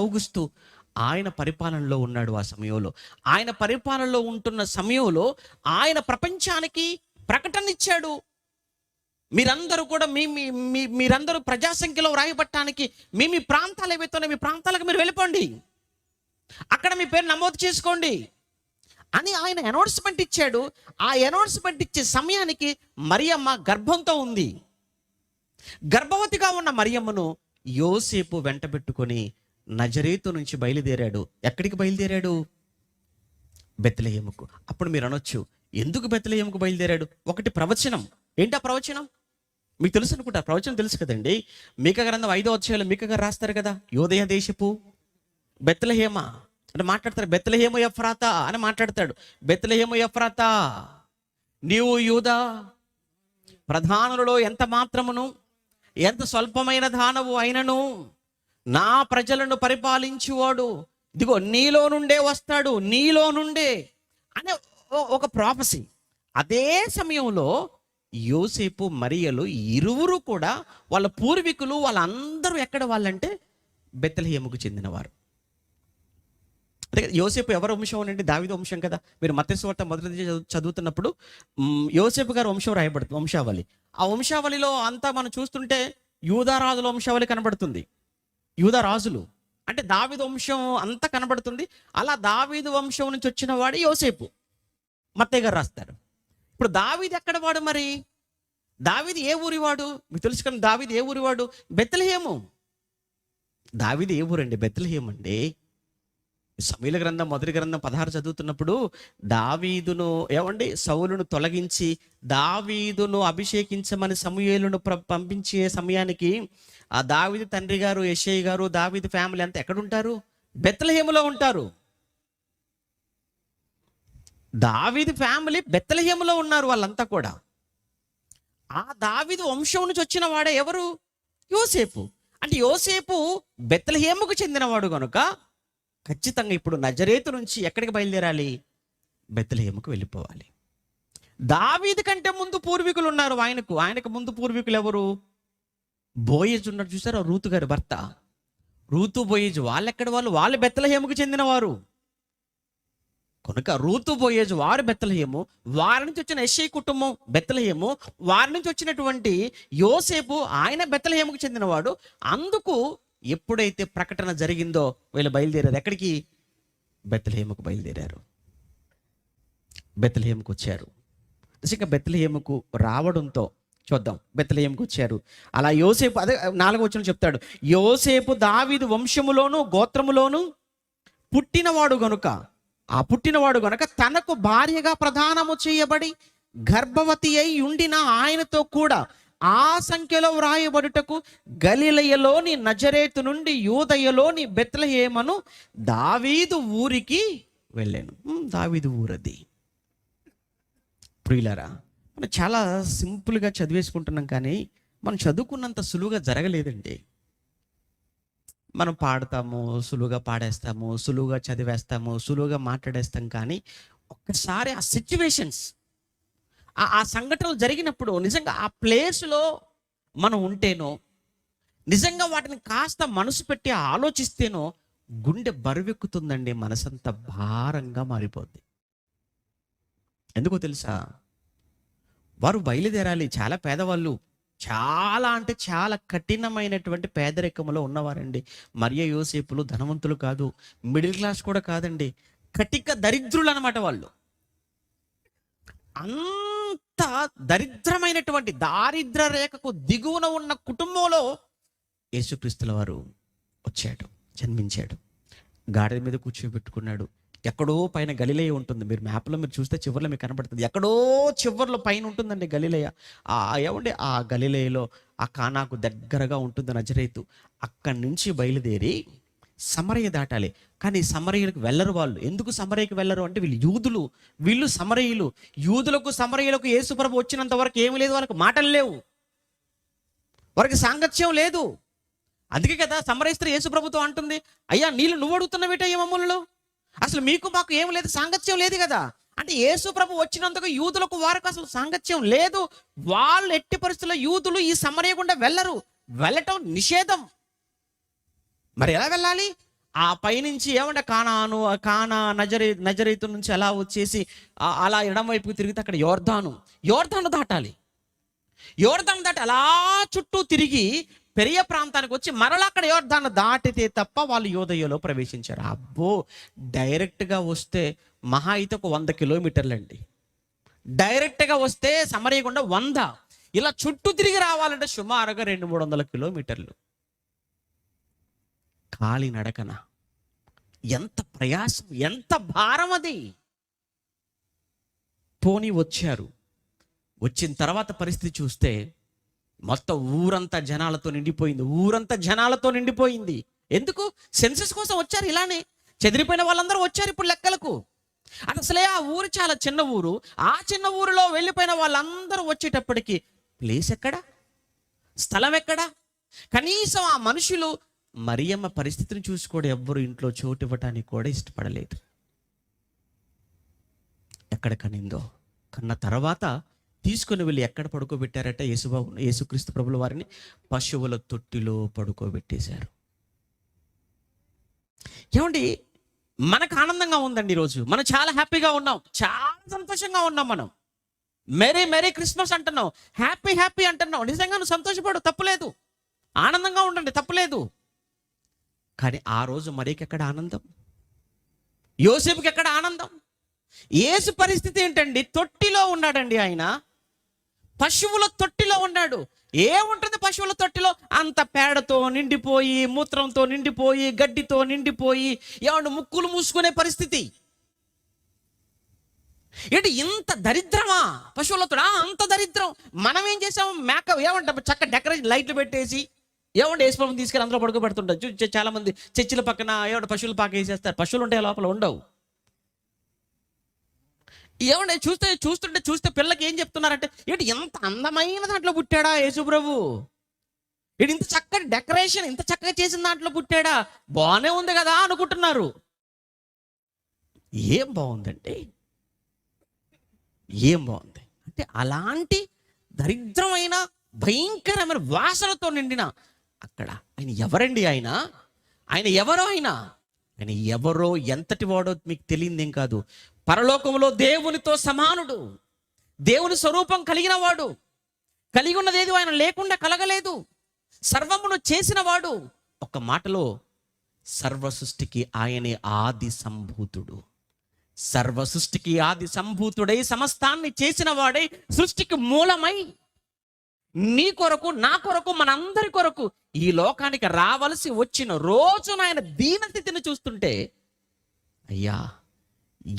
ఔగుస్తు ఆయన పరిపాలనలో ఉన్నాడు. ఆ సమయంలో ఆయన పరిపాలనలో ఉంటున్న సమయంలో ఆయన ప్రపంచానికి ప్రకటన ఇచ్చాడు. మీరందరూ కూడా మీరందరూ ప్రజాసంఖ్యలో రాయబట్టడానికి మీ ప్రాంతాలు ఏవైతే మీ ప్రాంతాలకు మీరు వెళ్ళిపోండి. అక్కడ మీ పేరు నమోదు చేసుకోండి అని ఆయన అనౌన్స్మెంట్ ఇచ్చాడు. ఆ అనౌన్స్మెంట్ ఇచ్చే సమయానికి మరియమ్మ గర్భంతో ఉంది. గర్భవతిగా ఉన్న మరియమ్మను యోసేపు వెంట పెట్టుకొని నజరేతు నుంచి బయలుదేరాడు. ఎక్కడికి బయలుదేరాడు? బెత్లెహేముకు. అప్పుడు మీరు అనొచ్చు, ఎందుకు బెత్లెహేముకు బయలుదేరాడు? ఒకటి ప్రవచనం. ఏంటి ఆ ప్రవచనం? మీకు తెలుసు అనుకుంటా, ప్రవచనం తెలుసు కదండి. మీకా గ్రంథం 5వ అధ్యాయంలో మీకా గారు రాస్తారు కదా, యోదయ దేశపు బెత్లెహేమ అంటే మాట్లాడతారు. బెత్లెహేము ఎఫ్రాతా అని మాట్లాడతాడు. బెత్లెహేము ఎఫ్రాతా, నీవు యూదా ప్రధానులలో ఎంత మాత్రమును ఎంత స్వల్పమైన దానవు అయినను నా ప్రజలను పరిపాలించువాడు ఇదిగో నీలో నుండే వస్తాడు, నీలో నుండే అనే ఒక ప్రాఫెసీ. అదే సమయంలో యోసేపు మరియలు ఇరువురు కూడా వాళ్ళ పూర్వీకులు వాళ్ళందరూ ఎక్కడ వాళ్ళంటే బెత్లెహేముకు చెందినవారు. అంటే యోసేపు ఎవరి వంశం అనండి? దావీదు వంశం కదా. మీరు మత్తయి సువార్త మొదటి చదువుతున్నప్పుడు యోసేపు గారి వంశం రాయబడుతుంది, వంశావళి. ఆ వంశావళిలో అంతా మనం చూస్తుంటే యూదా రాజుల వంశావళి కనబడుతుంది. యూదా రాజులు అంటే దావీదు వంశం అంతా కనబడుతుంది. అలా దావీదు వంశం నుంచి వచ్చిన వాడు యోసేపు, మత్తయి గారు రాస్తారు. ఇప్పుడు దావీదు ఎక్కడ వాడు? మరి దావీదు ఏ ఊరి వాడు? మీకు తెలుసు కానీ దావీదు ఏ ఊరి వాడు? బెత్లెహేము. దావీదు ఏ ఊరండి? బెత్లెహేము అండి. సమూయేలు గ్రంథం మొదటి గ్రంథం 16 చదువుతున్నప్పుడు దావీదును ఏమండి సౌలును తొలగించి దావీదును అభిషేకించమని సమూయేలును పంపించే సమయానికి ఆ దావీదు తండ్రి గారు యెషయి గారు దావీదు ఫ్యామిలీ అంతా ఎక్కడుంటారు? బెత్లెహేములో ఉంటారు. దావీదు ఫ్యామిలీ బెత్లెహేములో ఉన్నారు వాళ్ళంతా కూడా. ఆ దావీదు వంశం నుంచి వచ్చిన వాడే ఎవరు? యోసేపు. అంటే యోసేపు బెత్లెహేముకు చెందినవాడు కనుక ఖచ్చితంగా ఇప్పుడు నజరేతు నుంచి ఎక్కడికి బయలుదేరాలి? బెత్లెహేముకు వెళ్ళిపోవాలి. దావీదు కంటే ముందు పూర్వీకులు ఉన్నారు. ఆయనకు ముందు పూర్వీకులు ఎవరు? బోయేజు ఉన్నారు చూసారా, రూతు గారి భర్త. రూతు బోయేజు వాళ్ళెక్కడ వాళ్ళు బెత్లెహేముకు చెందినవారు కనుక రూతు బోయేజు వారు బెత్లెహేము, వారి నుంచి వచ్చిన యెషయి కుటుంబం బెత్లెహేము, వారి నుంచి వచ్చినటువంటి యోసేపు ఆయన బెత్లెహేముకు చెందినవాడు. అందుకు ఎప్పుడైతే ప్రకటన జరిగిందో వీళ్ళు బయలుదేరారు. ఎక్కడికి? బెత్లెహేముకు బయలుదేరారు. బెత్లెహేముకు వచ్చారు. నిజంగా బెత్లెహేముకు రావడంతో చూద్దాం. బెత్లెహేముకు వచ్చారు. అలా యోసేపు, అదే 4వ వచనం చెప్తాడు, యోసేపు దావీదు వంశములోను గోత్రములోను పుట్టినవాడు గనుక తనకు భార్యగా ప్రదానము చేయబడి గర్భవతి అయి ఉండిన ఆయనతో కూడా ఆ సంఖ్యలో వ్రాయబడుటకు గలిలయలోని నజరేతు నుండి యూదయలోని బెత్లెహేమును దావీదు ఊరికి వెళ్ళాను. దావీదు ఊరది. ప్రియులారా, మనం చాలా సింపుల్గా చదివేసుకుంటున్నాం, కానీ మనం చదువుకున్నంత సులువుగా జరగలేదండి. మనం పాడతాము, సులువుగా పాడేస్తాము, సులువుగా చదివేస్తాము, సులువుగా మాట్లాడేస్తాం. కానీ ఒక్కసారి ఆ సిచ్యువేషన్స్, ఆ సంఘటనలు జరిగినప్పుడు నిజంగా ఆ ప్లేస్లో మనం ఉంటేనో, నిజంగా వాటిని కాస్త మనసు పెట్టి ఆలోచిస్తేనో గుండె బరువెక్కుతుందండి. మనసంతా భారంగా మారిపోద్ది. ఎందుకో తెలుసా? వారు బయలుదేరాలి. చాలా పేదవాళ్ళు, చాలా అంటే చాలా కఠినమైనటువంటి పేదరికంలో ఉన్నవారండి. మరియ యోసేపులు ధనవంతులు కాదు, మిడిల్ క్లాస్ కూడా కాదండి, కటిక దరిద్రులు అనమాట వాళ్ళు. అంత దరిద్రమైనటువంటి దారిద్ర రేఖకు దిగువన ఉన్న కుటుంబంలో యేసుక్రీస్తుల వారు వచ్చాడు, జన్మించాడు, గాడిద మీద కూర్చోబెట్టుకున్నాడు. ఎక్కడో పైన గలిలయ ఉంటుంది. మీరు మ్యాప్లో మీరు చూస్తే చివర్లో మీకు కనబడుతుంది. ఎక్కడో చివర్లో పైన ఉంటుందండి గలిలయ. ఏమండి ఆ గలిలయలో ఆ కానాకు దగ్గరగా ఉంటుంది నజరేతు. అక్కడి నుంచి బయలుదేరి సమరయ దాటాలి. కానీ సమరయులకు వెళ్ళరు వాళ్ళు. ఎందుకు సమరయకు వెళ్ళరు అంటే వీళ్ళు యూదులు, వీళ్ళు సమరయులు. యూదులకు సమరయులకు యేసుప్రభు వచ్చినంత వరకు ఏమీ లేదు, వాళ్ళకి మాటలు లేవు, వారికి సాంగత్యం లేదు. అందుకే కదా సమరయ స్త్రీ యేసుప్రభుతో అంటుంది, అయ్యా నీళ్ళు నువ్వు అడుగుతున్నవేటయ్యా మమ్మల్ని, అసలు మీకు మాకు ఏమి లేదు, సాంగత్యం లేదు కదా. అంటే యేసుప్రభు వచ్చినందుకు యూదులకు వారికి అసలు సాంగత్యం లేదు. వాళ్ళు ఎట్టి పరిస్థితుల్లో యూదులు ఈ సమరయ గుండా వెళ్ళరు, వెళ్ళటం నిషేధం. మరి ఎలా వెళ్ళాలి? ఆ పైనుంచి ఏమంటే కానా నజరేతు నుంచి అలా వచ్చేసి అలా ఎడమవైపుకి తిరిగితే అక్కడ యోర్దాను దాటాలి. యోర్దాను దాటి అలా చుట్టూ తిరిగి పెరియ ప్రాంతానికి వచ్చి మరలా అక్కడ యోర్దాను దాటితే తప్ప వాళ్ళు యోదయలో ప్రవేశించారు. అబ్బో, డైరెక్ట్గా వస్తే మహా అయితే ఒక 100 కిలోమీటర్లండి. డైరెక్ట్గా వస్తే సమరయ గుండా 100, ఇలా చుట్టూ తిరిగి రావాలంటే సుమారుగా 200-300 కిలోమీటర్లు కాలి నడకన. ఎంత ప్రయాసం, ఎంత భారం అది. పోనీ వచ్చారు. వచ్చిన తర్వాత పరిస్థితి చూస్తే మొత్తం ఊరంతా జనాలతో నిండిపోయింది. ఊరంతా జనాలతో నిండిపోయింది. ఎందుకు? సెన్సస్ కోసం వచ్చారు. ఇలానే చెదిరిపోయిన వాళ్ళందరూ వచ్చారు ఇప్పుడు లెక్కలకు. అసలే ఆ ఊరు చాలా చిన్న ఊరు. ఆ చిన్న ఊరిలో వెళ్ళిపోయిన వాళ్ళందరూ వచ్చేటప్పటికి ప్లేస్ ఎక్కడా, స్థలం ఎక్కడా? కనీసం ఆ మనుషులు మరియమ్మ పరిస్థితిని చూసి కూడా ఎవ్వరు ఇంట్లో చోటు ఇవ్వటానికి కూడా ఇష్టపడలేదు. ఎక్కడ కనిందో, కన్న తర్వాత తీసుకుని వెళ్ళి ఎక్కడ పడుకోబెట్టారట? యేసుక్రీస్తు ప్రభుల వారిని పశువుల తొట్టిలో పడుకోబెట్టేశారు. ఏమండి, మనకు ఆనందంగా ఉందండి ఈరోజు. మనం చాలా హ్యాపీగా ఉన్నాం, చాలా సంతోషంగా ఉన్నాం. మనం మెరీ మెరీ క్రిస్మస్ అంటున్నాం, హ్యాపీ హ్యాపీ అంటున్నాం. నిజంగా నువ్వు సంతోషపడు, తప్పులేదు. ఆనందంగా ఉండండి, తప్పులేదు. కానీ ఆ రోజు మరీకి ఎక్కడ ఆనందం? యోసేపుకి ఎక్కడ ఆనందం? యేసు పరిస్థితి ఏంటండి? తొట్టిలో ఉన్నాడండి ఆయన, పశువుల తొట్టిలో ఉన్నాడు. ఏముంటుంది పశువుల తొట్టిలో? అంత పేడతో నిండిపోయి, మూత్రంతో నిండిపోయి, గడ్డితో నిండిపోయి, ఏమంటే ముక్కులు మూసుకునే పరిస్థితి. ఏంటి ఇంత దరిద్రమా పశువులతో? అంత దరిద్రం. మనం ఏం చేసాం? మేక ఏమంటాం, చక్క డెకరేషన్ లైట్లు పెట్టేసి ఏమంటే యేసుప్రభుని తీసుకెళ్ళి అందులో పడుకోబెడుతుంటారు. చాలా మంది చర్చిల పక్కన ఏమంటే పశువుల పాక వేసేస్తారు. పశువులు ఉంటాయి లోపల, ఉండవు. ఏమంటే చూస్తుంటే పిల్లకి ఏం చెప్తున్నారంటే, ఏంటి ఎంత అందమైన దాంట్లో పుట్టాడా యేసుప్రభు? ఏంటి ఇంత చక్కటి డెకరేషన్, ఇంత చక్కగా చేసిన దాంట్లో పుట్టాడా? బాగానే ఉంది కదా అనుకుంటున్నారు. ఏం బాగుందండి, ఏం బాగుంది అంటే అలాంటి దరిద్రమైన భయంకరమైన వాసనతో నిండిన అక్కడ ఆయన ఎవరండి? ఆయన ఎవరో? ఆయన ఎవరో, ఎంతటి వాడో మీకు తెలియదేం కాదు. పరలోకంలో దేవునితో సమానుడు, దేవుని స్వరూపం కలిగిన వాడు. కలిగి ఉన్నది ఏది ఆయన లేకుండా కలగలేదు. సర్వమును చేసిన వాడు. ఒక్క మాటలో సర్వ సృష్టికి ఆయనే ఆది సంభూతుడు. సర్వ సృష్టికి ఆది సంభూతుడై సమస్తాన్ని చేసిన వాడై సృష్టికి మూలమై నీ కొరకు, నా కొరకు, మనందరి కొరకు ఈ లోకానికి రావలసి వచ్చిన రోజున ఆయన దీనస్థితిని చూస్తుంటే, అయ్యా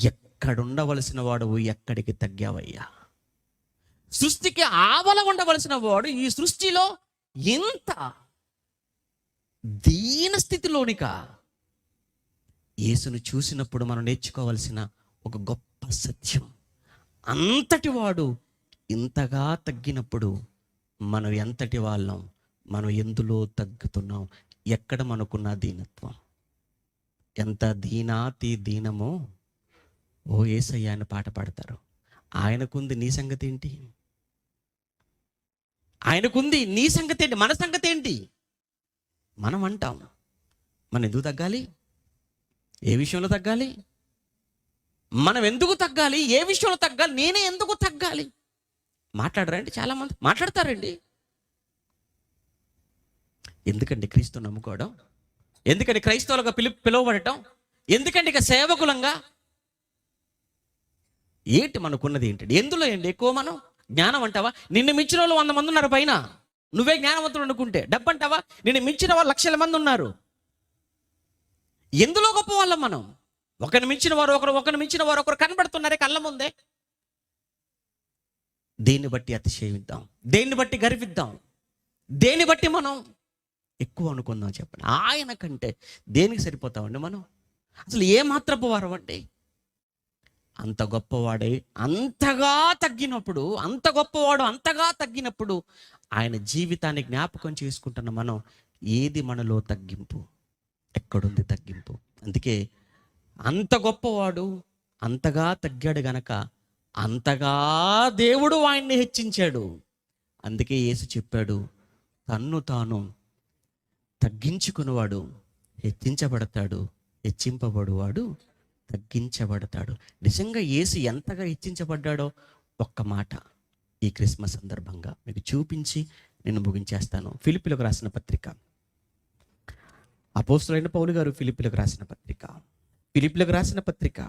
ఎక్కడుండవలసిన వాడు ఎక్కడికి తగ్గావయ్యా? సృష్టికి ఆవల ఉండవలసిన వాడు ఈ సృష్టిలో ఇంత దీనస్థితిలోనిక. యేసును చూసినప్పుడు మనం నేర్చుకోవలసిన ఒక గొప్ప సత్యం, అంతటి వాడు ఇంతగా తగ్గినప్పుడు మనం ఎంతటి వాళ్ళం, మనం ఎందులో తగ్గుతున్నాం, ఎక్కడ మనకున్న దీనత్వం? ఎంత దీనాతి దీనమో ఓ యేసయ్య అని పాట పాడతారు. ఆయనకుంది, నీ సంగతి ఏంటి? ఆయనకుంది, నీ సంగతి ఏంటి? మన సంగతి ఏంటి? మనం అంటాం, మనం ఎందుకు తగ్గాలి? ఏ విషయంలో తగ్గాలి? మనం ఎందుకు తగ్గాలి? ఏ విషయంలో తగ్గాలి? నేనే ఎందుకు తగ్గాలి? మాట్లాడరండి, చాలామంది మాట్లాడతారండి. ఎందుకండి క్రీస్తు నమ్ముకోవడం? ఎందుకండి క్రైస్తవులుగా పిలువబడటం? ఎందుకండి ఇక సేవకులంగా? ఏంటి మనకున్నది ఏంటండి? ఎందులో ఏంటి ఎక్కువ? మనం జ్ఞానం అంటావా? నిన్ను మించిన వాళ్ళు 100 మంది ఉన్నారు పైన. నువ్వే జ్ఞానవంతుడు అనుకుంటే. డబ్బు అంటావా? నిన్ను మించిన వాళ్ళు లక్షల మంది ఉన్నారు. ఎందులో గొప్ప వాళ్ళం మనం? ఒకరిని మించిన వారు ఒకరు కనబడుతున్నారే కళ్ళ ముందే. దేన్ని బట్టి అతిశయిద్దాం? దేన్ని బట్టి గర్విద్దాం? దేన్ని బట్టి మనం ఎక్కువ అనుకుందాం చెప్పండి? ఆయన కంటే దేనికి సరిపోతామండి మనం? అసలు ఏ మాత్రపు వారం అండి? అంత గొప్పవాడే అంతగా తగ్గినప్పుడు, అంత గొప్పవాడు అంతగా తగ్గినప్పుడు ఆయన జీవితాన్ని జ్ఞాపకం చేసుకుంటున్న మనం, ఏది మనలో తగ్గింపు? ఎక్కడుంది తగ్గింపు? అందుకే అంత గొప్పవాడు అంతగా తగ్గాడు గనక అంతగా దేవుడు ఆయన్ని హెచ్చించాడు. అందుకే యేసు చెప్పాడు, తన్ను తాను తగ్గించుకునేవాడు హెచ్చించబడతాడు, హెచ్చింపబడువాడు తగ్గించబడతాడు. నిజంగా యేసు ఎంతగా హెచ్చించబడ్డాడో ఒక్క మాట ఈ క్రిస్మస్ సందర్భంగా మీకు చూపించి నేను ముగించేస్తాను. ఫిలిప్పీలకు రాసిన పత్రిక, అపోస్తలుడైన పౌలు గారు ఫిలిప్పీలకు రాసిన పత్రిక, ఫిలిప్పీలకు రాసిన పత్రిక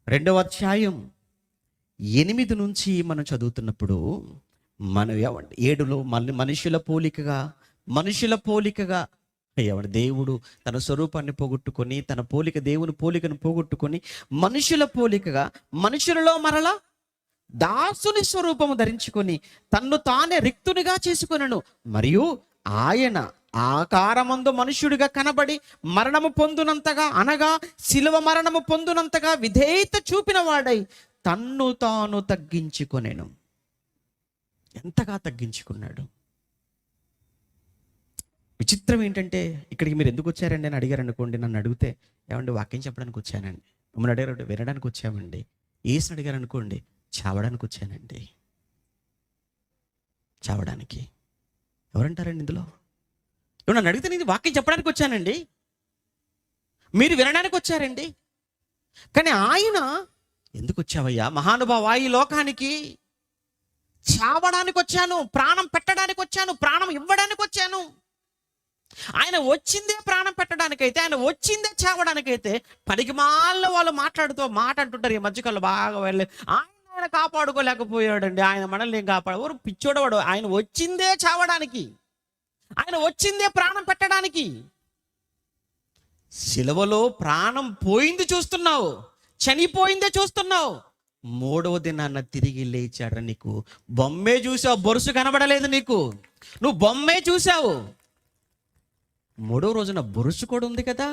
2వ అధ్యాయం 8 నుంచి మనం చదువుతున్నప్పుడు, మనం 7లో మనుషుల పోలికగా ఏమండి, దేవుడు తన స్వరూపాన్ని పోగొట్టుకొని, తన పోలిక దేవుని పోలికను పోగొట్టుకొని మనుషుల పోలికగా మనుషులలో మరలా దాసుని స్వరూపము ధరించుకొని తన్ను తానే రిక్తునిగా చేసుకొనెను. మరియు ఆయన ఆకారమందు మనుష్యుడిగా కనబడి మరణము పొందునంతగా, అనగా శిలువ మరణము పొందునంతగా విధేయత చూపిన వాడై తన్ను తాను తగ్గించుకొనెను. ఎంతగా తగ్గించుకున్నాడు! విచిత్రం ఏంటంటే, ఇక్కడికి మీరు ఎందుకు వచ్చారండి అని అడిగారు అనుకోండి, నన్ను అడిగితే ఏమండి వాక్యం చెప్పడానికి వచ్చానండి, మమ్మల్ని అడిగారు వినడానికి వచ్చామండి. ఏసుని అడిగారు అనుకోండి, చావడానికి వచ్చానండి. చావడానికి. ఎవరంటారండి ఇందులో? నన్ను అడిగితే నేను వాక్యం చెప్పడానికి వచ్చానండి, మీరు వినడానికి వచ్చారండి. కానీ ఆయన, ఎందుకు వచ్చావయ్యా మహానుభావా ఈ లోకానికి? చావడానికి వచ్చాను, ప్రాణం పెట్టడానికి వచ్చాను, ప్రాణం ఇవ్వడానికి వచ్చాను. ఆయన వచ్చిందే ప్రాణం పెట్టడానికైతే, ఆయన వచ్చిందే చావడానికైతే, పనికిమాలిన వాళ్ళు మాట్లాడుతూ మాట అంటుంటారు ఈ మధ్యకాలంలో బాగా వెళ్ళి, ఆయన కాపాడుకోలేకపోయాడండి, ఆయన మనల్ని ఏం కాపాడు, పిచ్చోడవాడు. ఆయన వచ్చిందే చావడానికి, ఆయన వచ్చిందే ప్రాణం పెట్టడానికి. సిలువలో ప్రాణం పోయింది చూస్తున్నావు, చనిపోయిందే చూస్తున్నావు. 3వ దినాన్న తిరిగి లేచాడు. నీకు బొమ్మే చూసావు, బొరుసు కనబడలేదు నీకు, నువ్వు బొమ్మే చూసావు. 3వ రోజున బొరుసు కూడా ఉంది కదా.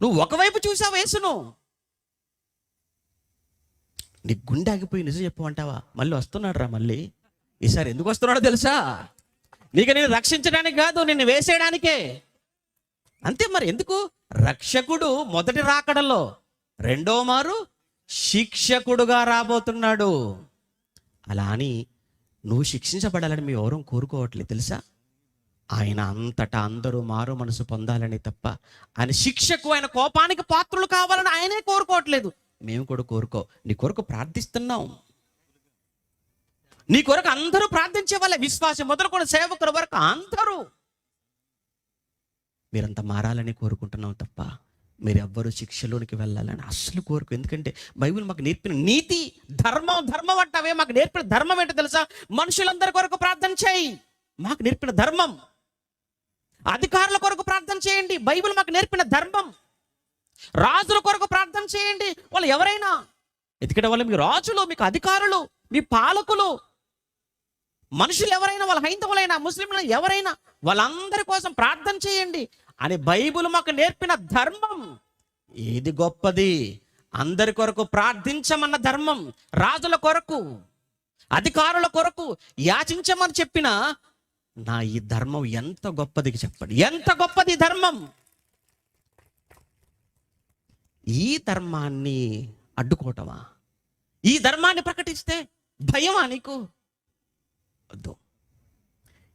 నువ్వు ఒకవైపు చూసావు యేసును, నీ గుండె ఆగిపోయి నిజం చెప్పమంటావా? మళ్ళీ వస్తున్నాడు రా, మళ్ళీ ఈసారి ఎందుకు వస్తున్నాడో తెలుసా? నీకు నేను రక్షించడానికి కాదు, నిన్ను వేసేయడానికే. అంతే మరి. ఎందుకు? రక్షకుడు మొదటి రాకడలో, 2వ మారు శిక్షకుడుగా రాబోతున్నాడు. అలా అని నువ్వు శిక్షించబడాలని మేము ఎవరూ కోరుకోవట్లేదు తెలుసా. ఆయన అంతటా అందరూ మారు మనసు పొందాలని తప్ప, ఆయన శిక్షకు, ఆయన కోపానికి పాత్రలు కావాలని ఆయనే కోరుకోవట్లేదు. మేము కూడా కోరుకో. నీ కొరకు ప్రార్థిస్తున్నాం, నీ కొరకు అందరూ ప్రార్థించే వాళ్ళే, విశ్వాసం మొదలుకొని సేవకుల వరకు అందరూ మీరంతా మారాలని కోరుకుంటున్నాం తప్ప మీరు ఎవ్వరూ శిక్షలోనికి వెళ్ళాలని అస్సలు కోరుకు. ఎందుకంటే బైబిల్ మాకు నేర్పిన నీతి, ధర్మం అంటావే, మాకు నేర్పిన ధర్మం ఏంటో తెలుసా? మనుషులందరి కొరకు ప్రార్థన చేయి, మాకు నేర్పిన ధర్మం. అధికారుల కొరకు ప్రార్థన చేయండి, బైబిల్ మాకు నేర్పిన ధర్మం. రాజుల కొరకు ప్రార్థన చేయండి, వాళ్ళు ఎవరైనా, ఎందుకంటే వాళ్ళు మీ రాజులు, మీకు అధికారులు, మీ పాలకులు, మనుషులు ఎవరైనా, వాళ్ళ హైందవులైనా ముస్లింలు ఎవరైనా, వాళ్ళందరి కోసం ప్రార్థన చేయండి అని బైబిల్ మాకు నేర్పిన ధర్మం. ఏది గొప్పది? అందరి కొరకు ప్రార్థించమన్న ధర్మం. రాజుల కొరకు, అధికారుల కొరకు యాచించమని చెప్పిన నా ఈ ధర్మం ఎంత గొప్పది చెప్పండి, ఎంత గొప్పది ధర్మం. ఈ ధర్మాన్ని అడ్డుకోవటమా? ఈ ధర్మాన్ని ప్రకటిస్తే భయమా నీకు? వద్దు.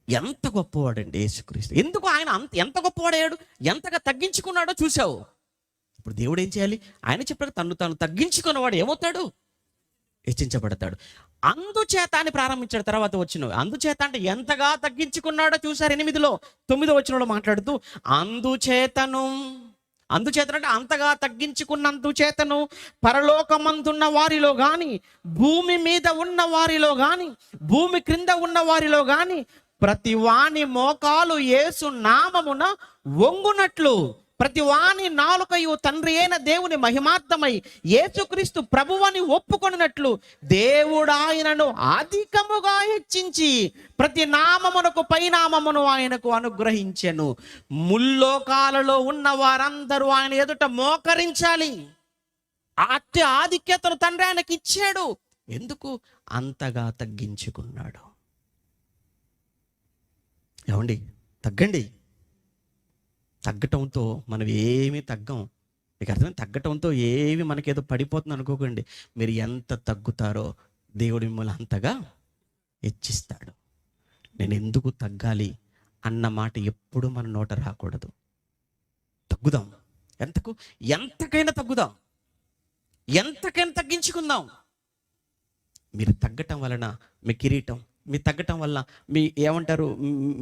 ఎంత గొప్పవాడండి యేసుక్రీస్తు. ఎందుకు ఆయన ఎంత గొప్పవాడయ్యాడు, ఎంతగా తగ్గించుకున్నాడో చూసావు. ఇప్పుడు దేవుడు ఏం చేయాలి? ఆయన చెప్పాడు, తను తాను తగ్గించుకున్నవాడు ఏమవుతాడు? హెచ్చించబడతాడు. అందుచేత అని ప్రారంభించాడు. తర్వాత వచ్చిన అందుచేత అంటే ఎంతగా తగ్గించుకున్నాడో చూసారు. 8లో 9వ వచనంలో మాట్లాడుతూ, అందుచేతను అంటే అంతగా తగ్గించుకున్నందుచేతను పరలోకమందున్న వారిలో గాని, భూమి మీద ఉన్న వారిలో గాని, భూమి క్రింద ఉన్న వారిలో గాని ప్రతి వాని మోకాలు యేసు నామమున వంగునట్లు, ప్రతి వాని నాలుకయు తండ్రి అయిన దేవుని మహిమార్థమై యేసుక్రీస్తు ప్రభువని ఒప్పుకొనినట్లు దేవుడు ఆయనను అధికముగా హెచ్చించి ప్రతి నామమునకు పైనామమును ఆయనకు అనుగ్రహించెను. ముల్లోకాలలో ఉన్న వారందరూ ఆయన ఎదుట మోకరించాలి. అట్టి ఆధిక్యతను తండ్రి ఆయనకి ఇచ్చాడు. ఎందుకు? అంతగా తగ్గించుకున్నాడు. ఏమండి, తగ్గండి. తగ్గటంతో మనం ఏమీ తగ్గం. మీకు అర్థమైంది? తగ్గటంతో ఏమి మనకేదో పడిపోతుంది అనుకోకండి. మీరు ఎంత తగ్గుతారో దేవుడు మిమ్మల్ని అంతగా హెచ్చిస్తాడు. నేను ఎందుకు తగ్గాలి అన్న మాట ఎప్పుడు మన నోట రాకూడదు. తగ్గుదాం, ఎంతకైనా తగ్గుదాం, ఎంతకైనా తగ్గించుకుందాం. మీరు తగ్గటం వలన మీ కిరీటం, మీ తగ్గటం వల్ల మీ ఏమంటారు,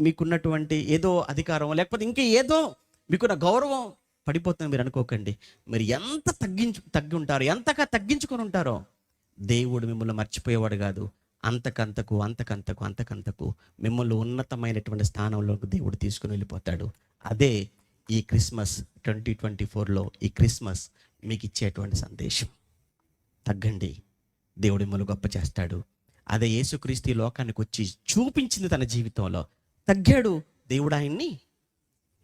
మీకున్నటువంటి ఏదో అధికారం లేకపోతే ఇంకా ఏదో మీకున్న గౌరవం పడిపోతుంది మీరు అనుకోకండి. మీరు ఎంత తగ్గి ఉంటారో, ఎంతగా తగ్గించుకొని ఉంటారో దేవుడు మిమ్మల్ని మర్చిపోయేవాడు కాదు. అంతకంతకు అంతకంతకు అంతకంతకు మిమ్మల్ని ఉన్నతమైనటువంటి స్థానంలోకి దేవుడు తీసుకుని వెళ్ళిపోతాడు. అదే ఈ క్రిస్మస్ 2024లో ఈ క్రిస్మస్ మీకు ఇచ్చేటువంటి సందేశం. తగ్గండి, దేవుడు మిమ్మల్ని గొప్ప చేస్తాడు. అదే యేసుక్రీస్తు ఈ లోకానికి వచ్చి చూపించింది తన జీవితంలో. తగ్గాడు, దేవుడు ఆయన్ని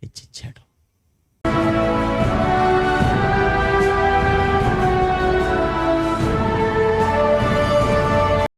హెచ్చించాడు.